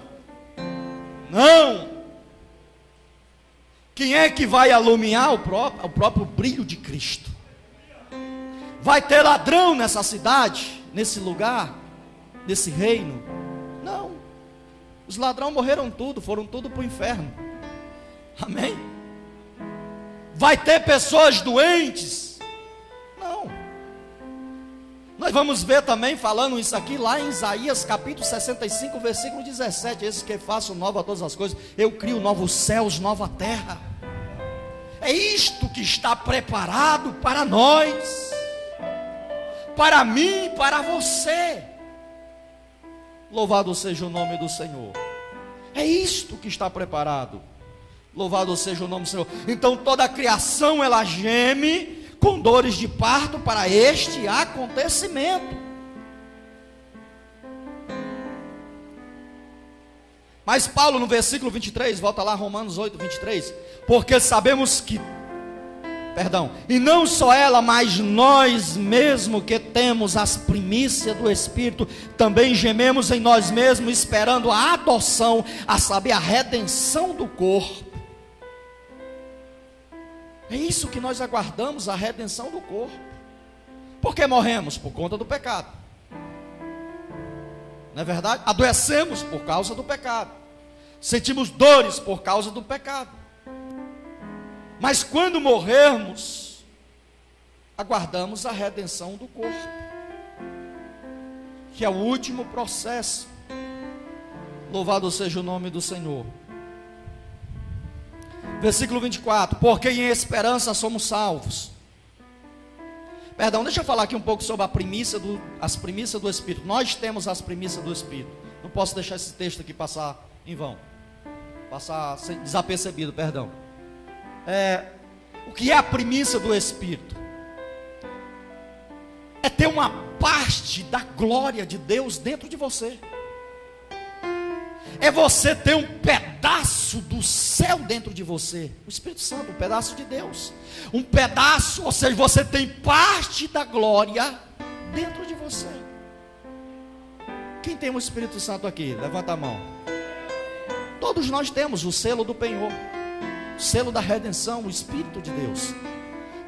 Não. Quem é que vai alumiar o próprio brilho de Cristo? Vai ter ladrão nessa cidade, nesse lugar, nesse reino? Não. Os ladrões morreram tudo, foram tudo para o inferno. Amém? Vai ter pessoas doentes? Não. Nós vamos ver também, falando isso aqui, lá em Isaías capítulo 65, versículo 17. Esse que faço nova todas as coisas, eu crio novos céus, nova terra. É isto que está preparado para nós, para mim, para você. Louvado seja o nome do Senhor. É isto que está preparado. Louvado seja o nome do Senhor. Então toda a criação ela geme com dores de parto para este acontecimento. Mas Paulo no versículo 23, volta lá, Romanos 8, 23. Porque sabemos que, e não só ela, mas nós mesmos que temos as primícias do Espírito, também gememos em nós mesmos, esperando a adoção, a saber, a redenção do corpo. É isso que nós aguardamos, a redenção do corpo. Por que morremos? Por conta do pecado. Não é verdade? Adoecemos por causa do pecado. Sentimos dores por causa do pecado. Mas quando morrermos, aguardamos a redenção do corpo, que é o último processo. Louvado seja o nome do Senhor. Versículo 24, porque em esperança somos salvos. Deixa eu falar aqui um pouco sobre as primícias do Espírito. Nós temos as primícias do Espírito. Não posso deixar esse texto aqui passar em vão, passar desapercebido, o que é a primícia do Espírito? É ter uma parte da glória de Deus dentro de você. É você ter um pedaço do céu dentro de você. O Espírito Santo, um pedaço de Deus. Um pedaço, ou seja, você tem parte da glória dentro de você. Quem tem o Espírito Santo aqui? Levanta a mão. Todos nós temos o selo do penhor, o selo da redenção, o Espírito de Deus.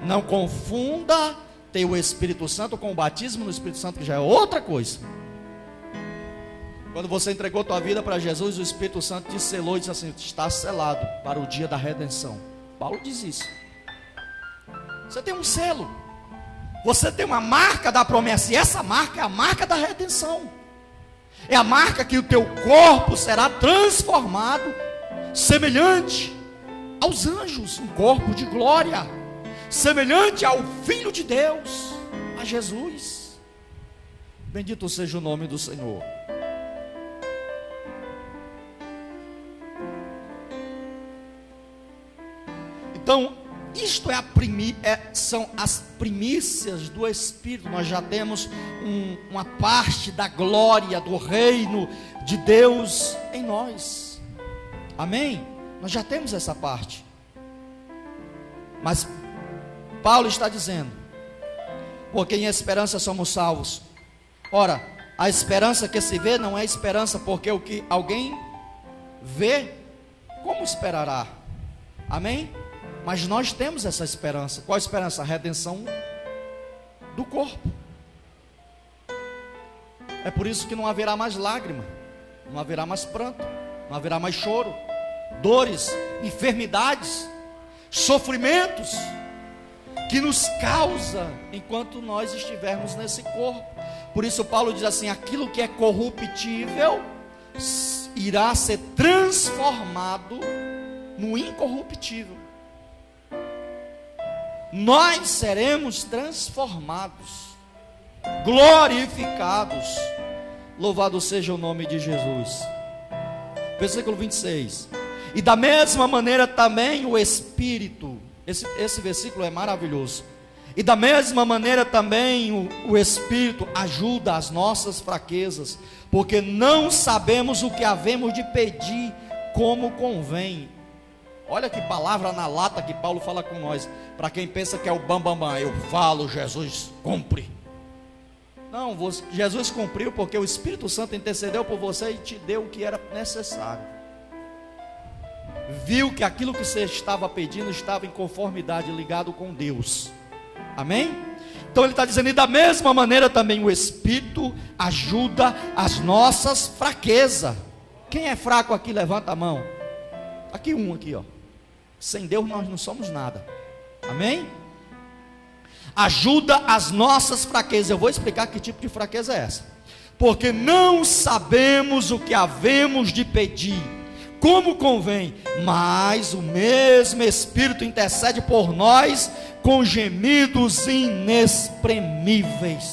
Não confunda ter o Espírito Santo com o batismo no Espírito Santo, que já é outra coisa. Quando você entregou tua vida para Jesus, o Espírito Santo te selou e disse assim: está selado para o dia da redenção. Paulo diz isso. Você tem um selo, você tem uma marca da promessa, e essa marca é a marca da redenção. É a marca que o teu corpo será transformado, semelhante aos anjos, um corpo de glória, semelhante ao Filho de Deus, a Jesus. Bendito seja o nome do Senhor. Então, isto são as primícias do Espírito. Nós já temos uma parte da glória do reino de Deus em nós. Amém? Nós já temos essa parte. Mas Paulo está dizendo: porque em esperança somos salvos. Ora, a esperança que se vê não é esperança, porque o que alguém vê, como esperará? Amém? Mas nós temos essa esperança. Qual a esperança? A redenção do corpo. É por isso que não haverá mais lágrima, não haverá mais pranto, não haverá mais choro, dores, enfermidades, sofrimentos que nos causa enquanto nós estivermos nesse corpo. Por isso Paulo diz assim: aquilo que é corruptível irá ser transformado no incorruptível. Nós seremos transformados, glorificados. Louvado seja o nome de Jesus. Versículo 26. E da mesma maneira também o Espírito. Esse versículo é maravilhoso. E da mesma maneira também o Espírito ajuda as nossas fraquezas, porque não sabemos o que havemos de pedir como convém. Olha que palavra na lata que Paulo fala com nós. Para quem pensa que é o bambambam, eu falo, Jesus cumpre. Não, Jesus cumpriu porque o Espírito Santo intercedeu por você e te deu o que era necessário. Viu que aquilo que você estava pedindo estava em conformidade, ligado com Deus. Amém? Então ele está dizendo: e da mesma maneira também o Espírito ajuda as nossas fraquezas. Quem é fraco aqui, levanta a mão. Aqui aqui, ó. Sem Deus nós não somos nada. Amém? Ajuda as nossas fraquezas. Eu vou explicar que tipo de fraqueza é essa. Porque não sabemos o que havemos de pedir como convém, mas o mesmo Espírito intercede por nós com gemidos inexprimíveis.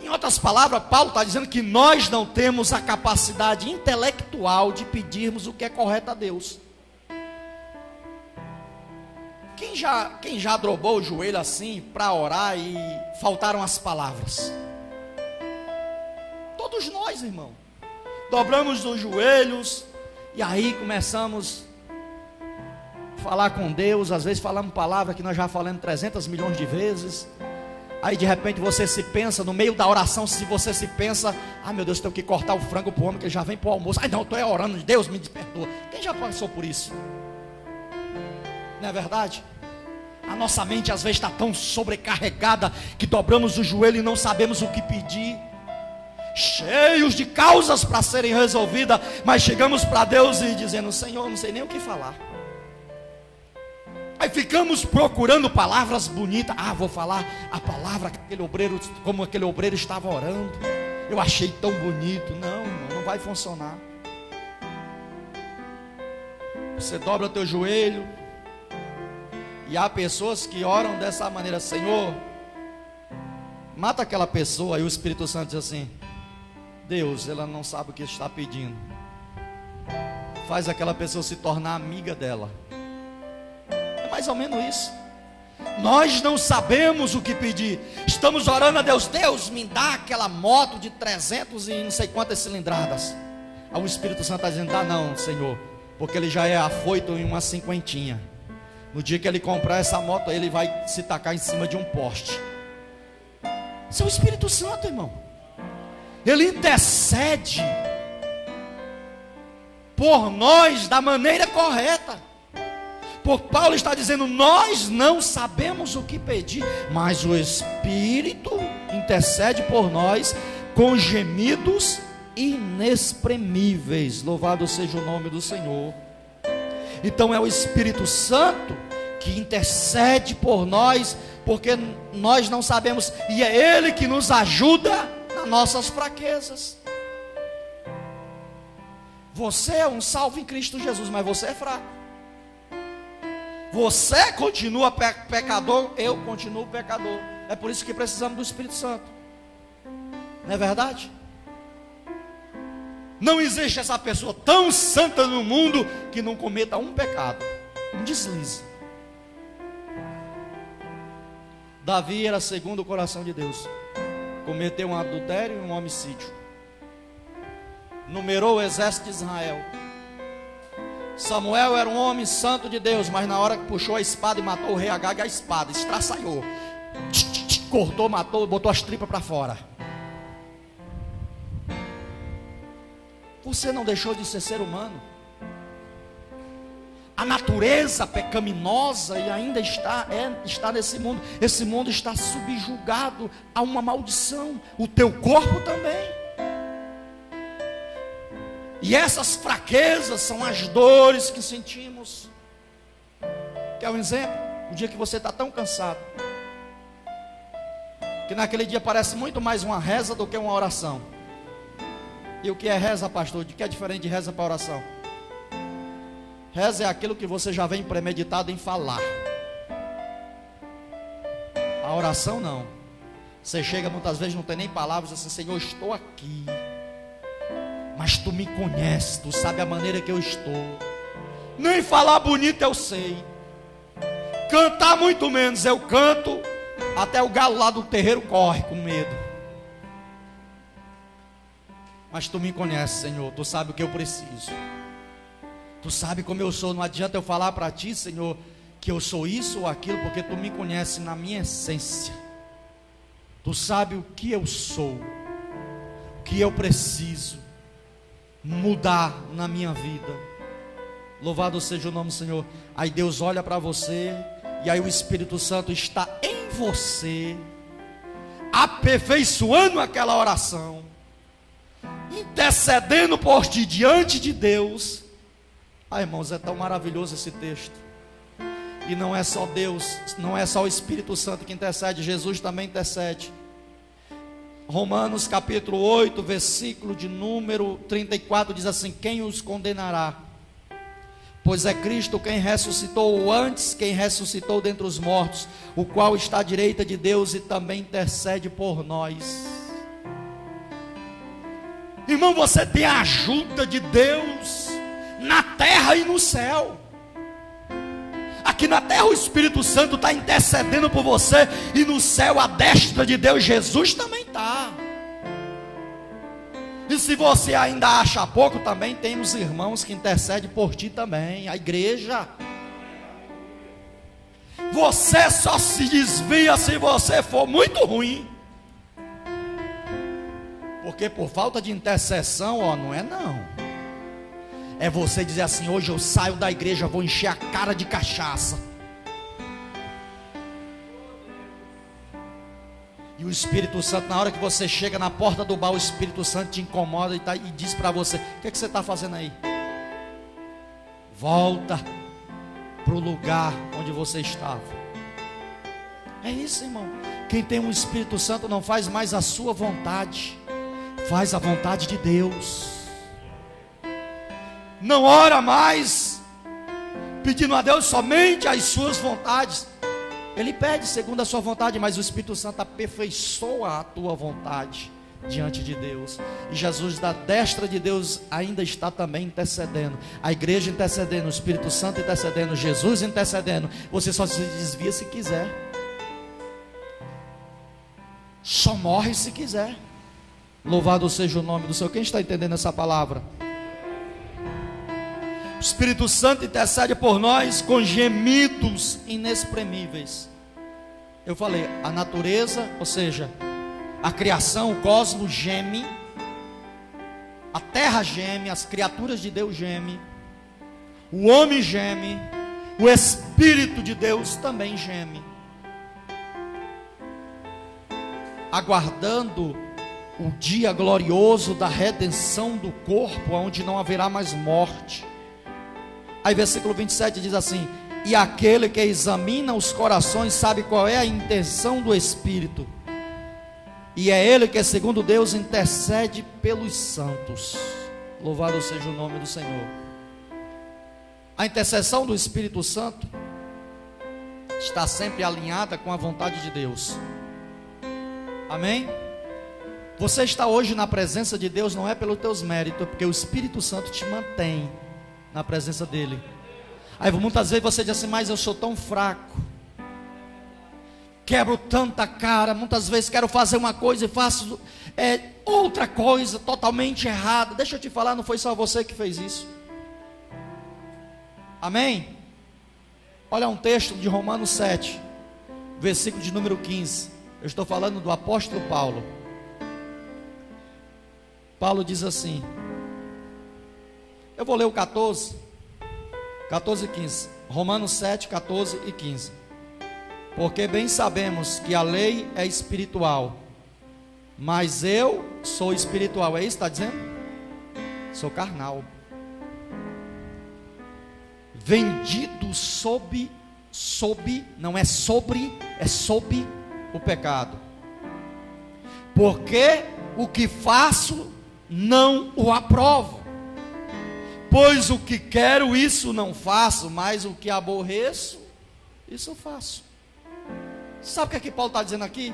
Em outras palavras, Paulo está dizendo que nós não temos a capacidade intelectual de pedirmos o que é correto a Deus. Quem já dobrou o joelho assim para orar e faltaram as palavras? Todos nós, irmão. Dobramos os joelhos e aí começamos a falar com Deus. Às vezes falamos palavra que nós já falamos 300 milhões de vezes. Aí de repente você se pensa, no meio da oração, se você se pensa: ai meu Deus, tenho que cortar o frango para o homem que ele já vem para o almoço. Ai não, estou orando, Deus me perdoa. Quem já passou por isso? Não é verdade? A nossa mente às vezes está tão sobrecarregada que dobramos o joelho e não sabemos o que pedir, cheios de causas para serem resolvidas, mas chegamos para Deus e dizendo: Senhor, não sei nem o que falar. Aí ficamos procurando palavras bonitas. Vou falar a palavra que aquele obreiro, como aquele obreiro estava orando. Eu achei tão bonito. Não, irmão, não vai funcionar. Você dobra teu joelho. E há pessoas que oram dessa maneira: Senhor, mata aquela pessoa. E o Espírito Santo diz assim: Deus, ela não sabe o que está pedindo. Faz aquela pessoa se tornar amiga dela. É mais ou menos isso. Nós não sabemos o que pedir. Estamos orando a Deus: Deus, me dá aquela moto de 300 e não sei quantas cilindradas. Aí o Espírito Santo está dizendo: dá não, Senhor, porque ele já é afoito em uma cinquentinha. No dia que ele comprar essa moto, ele vai se tacar em cima de um poste. Esse é o Espírito Santo, irmão. Ele intercede por nós da maneira correta. Por Paulo está dizendo: nós não sabemos o que pedir, mas o Espírito intercede por nós com gemidos inexprimíveis. Louvado seja o nome do Senhor. Então é o Espírito Santo que intercede por nós, porque nós não sabemos, e é Ele que nos ajuda nas nossas fraquezas. Você é um salvo em Cristo Jesus, mas você é fraco. Você continua pecador, eu continuo pecador. É por isso que precisamos do Espírito Santo. Não é verdade? Não existe essa pessoa tão santa no mundo que não cometa um pecado, um deslize. Davi era segundo o coração de Deus. Cometeu um adultério e um homicídio. Numerou o exército de Israel. Samuel era um homem santo de Deus, mas na hora que puxou a espada e matou o rei Agag, a espada estraçalhou, cortou, matou, botou as tripas para fora. Você não deixou de ser humano. A natureza pecaminosa e ainda está nesse mundo. Esse mundo está subjugado a uma maldição. O teu corpo também. E essas fraquezas são as dores que sentimos. Quer um exemplo? O dia que você está tão cansado, que naquele dia parece muito mais uma reza do que uma oração. E o que é reza, pastor? De que é diferente de reza para oração? Reza é aquilo que você já vem premeditado em falar. A oração não. Você chega muitas vezes, não tem nem palavras, assim: Senhor, estou aqui, mas Tu me conheces, Tu sabe a maneira que eu estou. Nem falar bonito eu sei, cantar muito menos eu canto, até o galo lá do terreiro corre com medo. Mas Tu me conheces, Senhor, Tu sabe o que eu preciso. Tu sabe como eu sou. Não adianta eu falar para Ti, Senhor, que eu sou isso ou aquilo, porque Tu me conheces na minha essência. Tu sabe o que eu sou, o que eu preciso mudar na minha vida. Louvado seja o nome do Senhor. Aí Deus olha para você, e aí o Espírito Santo está em você, aperfeiçoando aquela oração, intercedendo por ti diante de Deus. Ah, irmãos, é tão maravilhoso esse texto. E não é só Deus, não é só o Espírito Santo que intercede, Jesus também intercede. Romanos capítulo 8, versículo de número 34 diz assim: quem os condenará? Pois é Cristo quem ressuscitou, ou antes quem ressuscitou dentre os mortos, o qual está à direita de Deus e também intercede por nós. Irmão, você tem a ajuda de Deus na terra e no céu. Aqui na terra o Espírito Santo está intercedendo por você, e no céu a destra de Deus, Jesus também está. E se você ainda acha pouco, também tem os irmãos que intercedem por ti também, a igreja. Você só se desvia se você for muito ruim, porque por falta de intercessão, ó, não é não. É você dizer assim: hoje eu saio da igreja, vou encher a cara de cachaça. E o Espírito Santo, na hora que você chega na porta do bar, o Espírito Santo te incomoda e diz para você: o que é que você está fazendo aí? Volta para o lugar onde você estava. É isso, irmão. Quem tem um Espírito Santo não faz mais a sua vontade, faz a vontade de Deus. Não ora mais pedindo a Deus somente as suas vontades. Ele pede segundo a sua vontade, mas o Espírito Santo aperfeiçoa a tua vontade diante de Deus. E Jesus, da destra de Deus, ainda está também intercedendo. A igreja intercedendo, o Espírito Santo intercedendo, Jesus intercedendo. Você só se desvia se quiser, só morre se quiser. Louvado seja o nome do Senhor. Quem está entendendo essa palavra? O Espírito Santo intercede por nós com gemidos inexprimíveis. Eu falei, a natureza, ou seja, a criação, o cosmos geme, a terra geme, as criaturas de Deus gemem, o homem geme, o Espírito de Deus também geme, aguardando o dia glorioso da redenção do corpo, onde não haverá mais morte. Aí versículo 27 diz assim: E aquele que examina os corações sabe qual é a intenção do Espírito. E é Ele que, segundo Deus, intercede pelos santos. Louvado seja o nome do Senhor. A intercessão do Espírito Santo está sempre alinhada com a vontade de Deus. Amém? Você está hoje na presença de Deus não é pelos teus méritos, é porque o Espírito Santo te mantém na presença dEle. Aí muitas vezes você diz assim, mas eu sou tão fraco, quebro tanta cara, muitas vezes quero fazer uma coisa e faço outra coisa totalmente errada. Deixa eu te falar, não foi só você que fez isso. Amém? Olha um texto de Romanos 7, versículo de número 15. Eu estou falando do apóstolo Paulo. Paulo diz assim, eu vou ler o 14 e 15, Romanos 7, 14 e 15. Porque bem sabemos que a lei é espiritual, mas eu sou espiritual. É isso que está dizendo? Sou carnal, vendido sob, não é sobre, é sob o pecado. Porque o que faço não o aprovo, pois o que quero isso não faço, mas o que aborreço, isso eu faço. Sabe o que é que Paulo está dizendo aqui?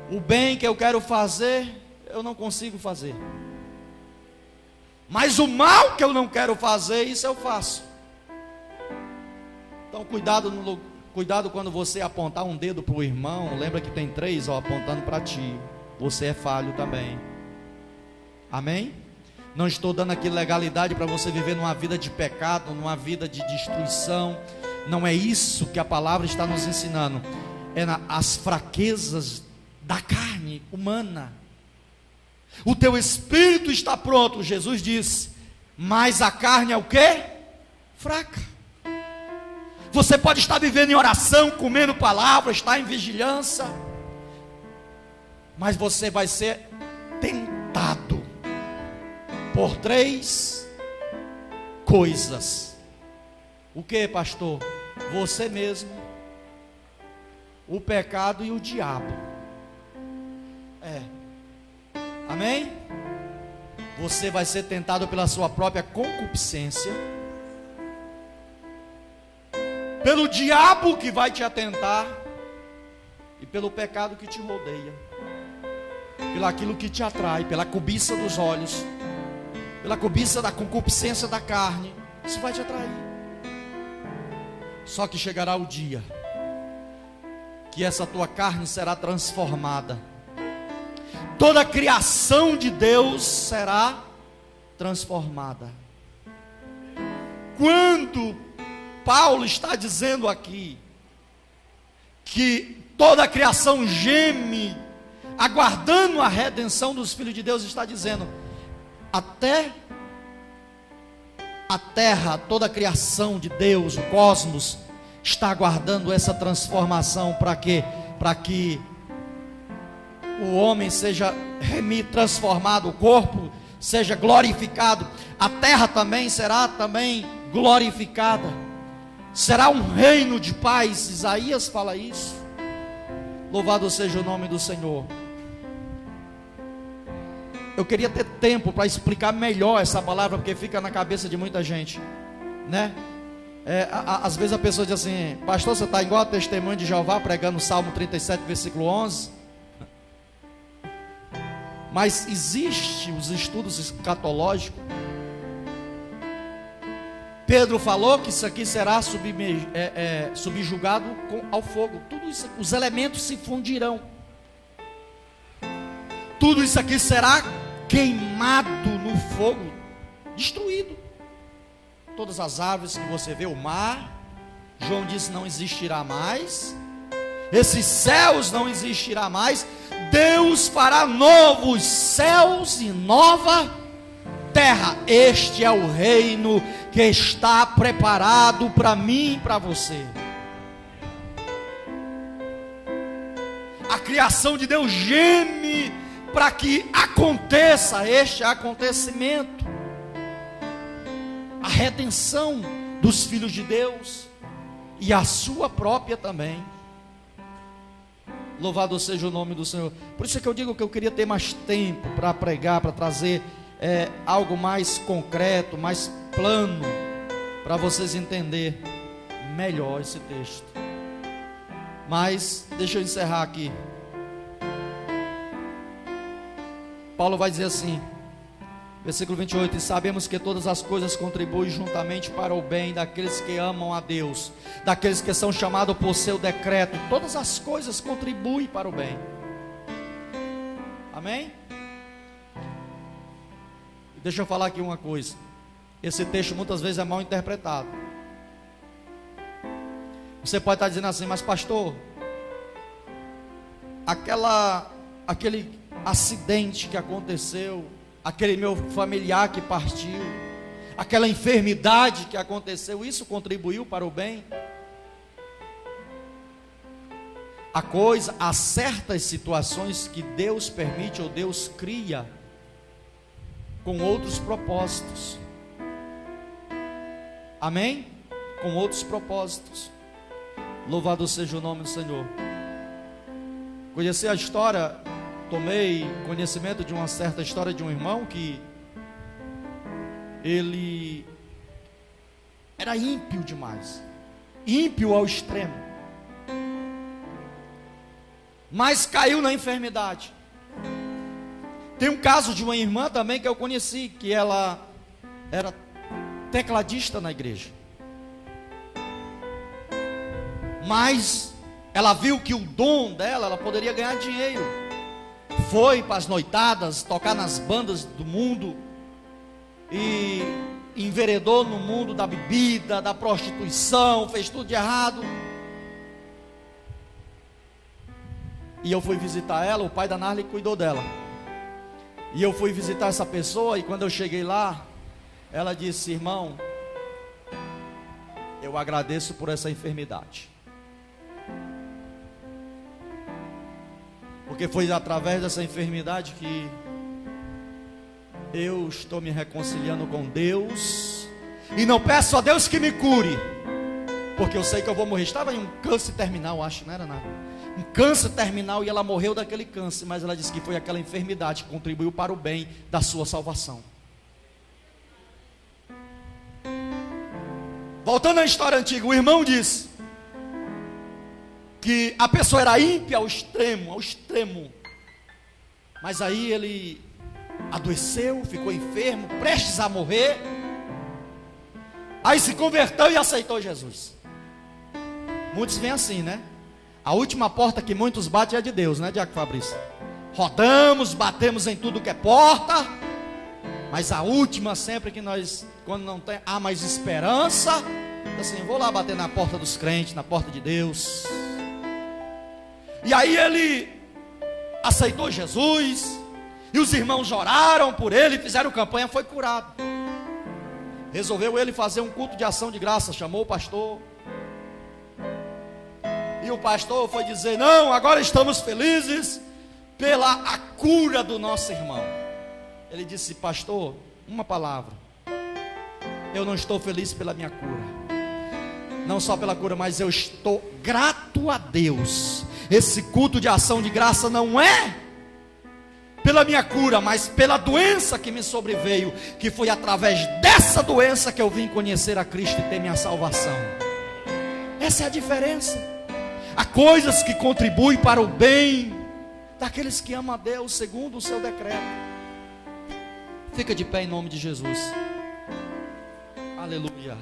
O bem que eu quero fazer, eu não consigo fazer, mas o mal que eu não quero fazer, isso eu faço. Então cuidado quando você apontar um dedo para o irmão. Lembra que tem 3 apontando para ti. Você é falho também. Amém? Não estou dando aqui legalidade para você viver numa vida de pecado, numa vida de destruição. Não é isso que a palavra está nos ensinando. É as fraquezas da carne humana. O teu espírito está pronto, Jesus disse, mas a carne é o quê? Fraca. Você pode estar vivendo em oração, comendo palavras, estar em vigilância, mas você vai ser tentado por 3 coisas. O que, pastor? Você mesmo, o pecado e o diabo. Amém? Você vai ser tentado pela sua própria concupiscência, pelo diabo que vai te atentar, e pelo pecado que te rodeia, pelo aquilo que te atrai, pela cobiça dos olhos, pela cobiça da concupiscência da carne. Isso vai te atrair. Só que chegará o dia que essa tua carne será transformada. Toda a criação de Deus será transformada. Quando Paulo está dizendo aqui que toda a criação geme, aguardando a redenção dos filhos de Deus, está dizendo, até a terra, toda a criação de Deus, o cosmos, está aguardando essa transformação. Para quê? Para que o homem seja transformado, o corpo seja glorificado, a terra também será glorificada, será um reino de paz. Isaías fala isso. Louvado seja o nome do Senhor. Eu queria ter tempo para explicar melhor essa palavra, porque fica na cabeça de muita gente, né? Às vezes a pessoa diz assim, pastor, você está igual a testemunho de Jeová, pregando o Salmo 37, versículo 11. Mas existe os estudos escatológicos. Pedro falou que isso aqui será subjugado ao fogo. Tudo isso, os elementos se fundirão. Tudo isso aqui será queimado no fogo, destruído. Todas as árvores que você vê, o mar, João disse, não existirá mais. Esses céus não existirá mais. Deus fará novos céus e nova terra. Este é o reino que está preparado para mim e para você. A criação de Deus geme para que aconteça este acontecimento. A redenção dos filhos de Deus e a sua própria também. Louvado seja o nome do Senhor. Por isso é que eu digo que eu queria ter mais tempo para pregar, para trazer algo mais concreto, mais plano, para vocês entenderem melhor esse texto. Mas deixa eu encerrar aqui. Paulo vai dizer assim, versículo 28: e sabemos que todas as coisas contribuem juntamente para o bem daqueles que amam a Deus, daqueles que são chamados por seu decreto. Todas as coisas contribuem para o bem. Amém? Deixa eu falar aqui uma coisa. Esse texto muitas vezes é mal interpretado. Você pode estar dizendo assim: mas pastor, aquele acidente que aconteceu, aquele meu familiar que partiu, aquela enfermidade que aconteceu, isso contribuiu para o bem? Há certas situações que Deus permite ou Deus cria com outros propósitos. Amém? Com outros propósitos. Louvado seja o nome do Senhor. Conheci a história, tomei conhecimento de uma certa história de um irmão que ele era ímpio demais, ímpio ao extremo, mas caiu na enfermidade. Tem um caso de uma irmã também que eu conheci, que ela era tecladista na igreja, mas ela viu que o dom dela, ela poderia ganhar dinheiro. Foi para as noitadas, tocar nas bandas do mundo, e enveredou no mundo da bebida, da prostituição, fez tudo de errado. E eu fui visitar ela, o pai da Narli cuidou dela. E eu fui visitar essa pessoa, e quando eu cheguei lá, ela disse: irmão, eu agradeço por essa enfermidade, porque foi através dessa enfermidade que eu estou me reconciliando com Deus, e não peço a Deus que me cure, porque eu sei que eu vou morrer. Estava em um câncer terminal, acho, não era nada, um câncer terminal, e ela morreu daquele câncer, mas ela disse que foi aquela enfermidade que contribuiu para o bem da sua salvação. Voltando à história antiga, o irmão disse que a pessoa era ímpia ao extremo, mas aí ele adoeceu, ficou enfermo, prestes a morrer, aí se converteu e aceitou Jesus. Muitos vêm assim, né? A última porta que muitos batem é de Deus, né, Diaco Fabrício? Rodamos, batemos em tudo que é porta, mas a última, sempre que nós, quando não tem, há mais esperança, assim, vou lá bater na porta dos crentes, na porta de Deus. E aí ele aceitou Jesus, e os irmãos oraram por ele, fizeram campanha, foi curado. Resolveu ele fazer um culto de ação de graça, chamou o pastor, e o pastor foi dizer: não, agora estamos felizes pela a cura do nosso irmão. Ele disse: pastor, uma palavra, eu não estou feliz pela minha cura, não só pela cura, mas eu estou grato a Deus. Esse culto de ação de graça não é pela minha cura, mas pela doença que me sobreveio, que foi através dessa doença que eu vim conhecer a Cristo e ter minha salvação. Essa é a diferença. Há coisas que contribuem para o bem daqueles que amam a Deus segundo o seu decreto. Fica de pé em nome de Jesus. Aleluia.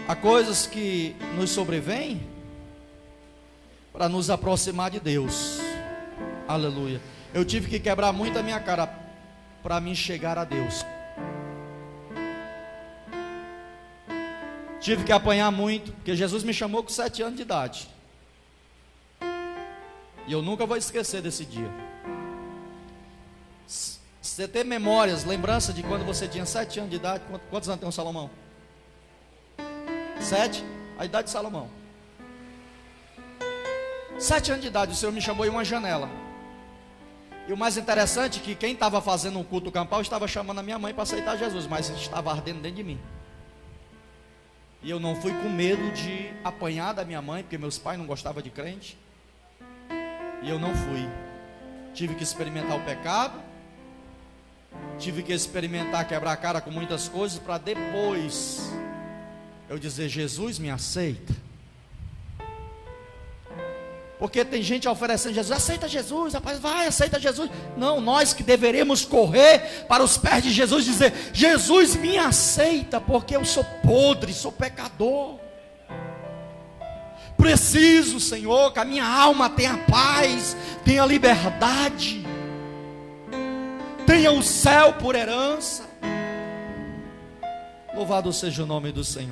Há coisas que nos sobrevêm para nos aproximar de Deus. Aleluia. Eu tive que quebrar muito a minha cara para mim chegar a Deus. Tive que apanhar muito, porque Jesus me chamou com 7 anos de idade. E eu nunca vou esquecer desse dia. Você tem memórias, lembrança de quando você tinha 7 anos de idade? Quantos anos tem o Salomão? 7? A idade de Salomão. 7 anos de idade, o Senhor me chamou em uma janela. E o mais interessante é que quem estava fazendo um culto campal estava chamando a minha mãe para aceitar Jesus, mas estava ardendo dentro de mim. E eu não fui com medo de apanhar da minha mãe, porque meus pais não gostavam de crente. E eu não fui. Tive que experimentar o pecado, tive que experimentar quebrar a cara com muitas coisas, para depois eu dizer: Jesus, me aceita. Porque tem gente oferecendo Jesus: aceita Jesus, rapaz, vai, aceita Jesus. Não, nós que deveremos correr para os pés de Jesus, dizer: Jesus, me aceita, porque eu sou podre, sou pecador. Preciso, Senhor, que a minha alma tenha paz, tenha liberdade, tenha o céu por herança. Louvado seja o nome do Senhor.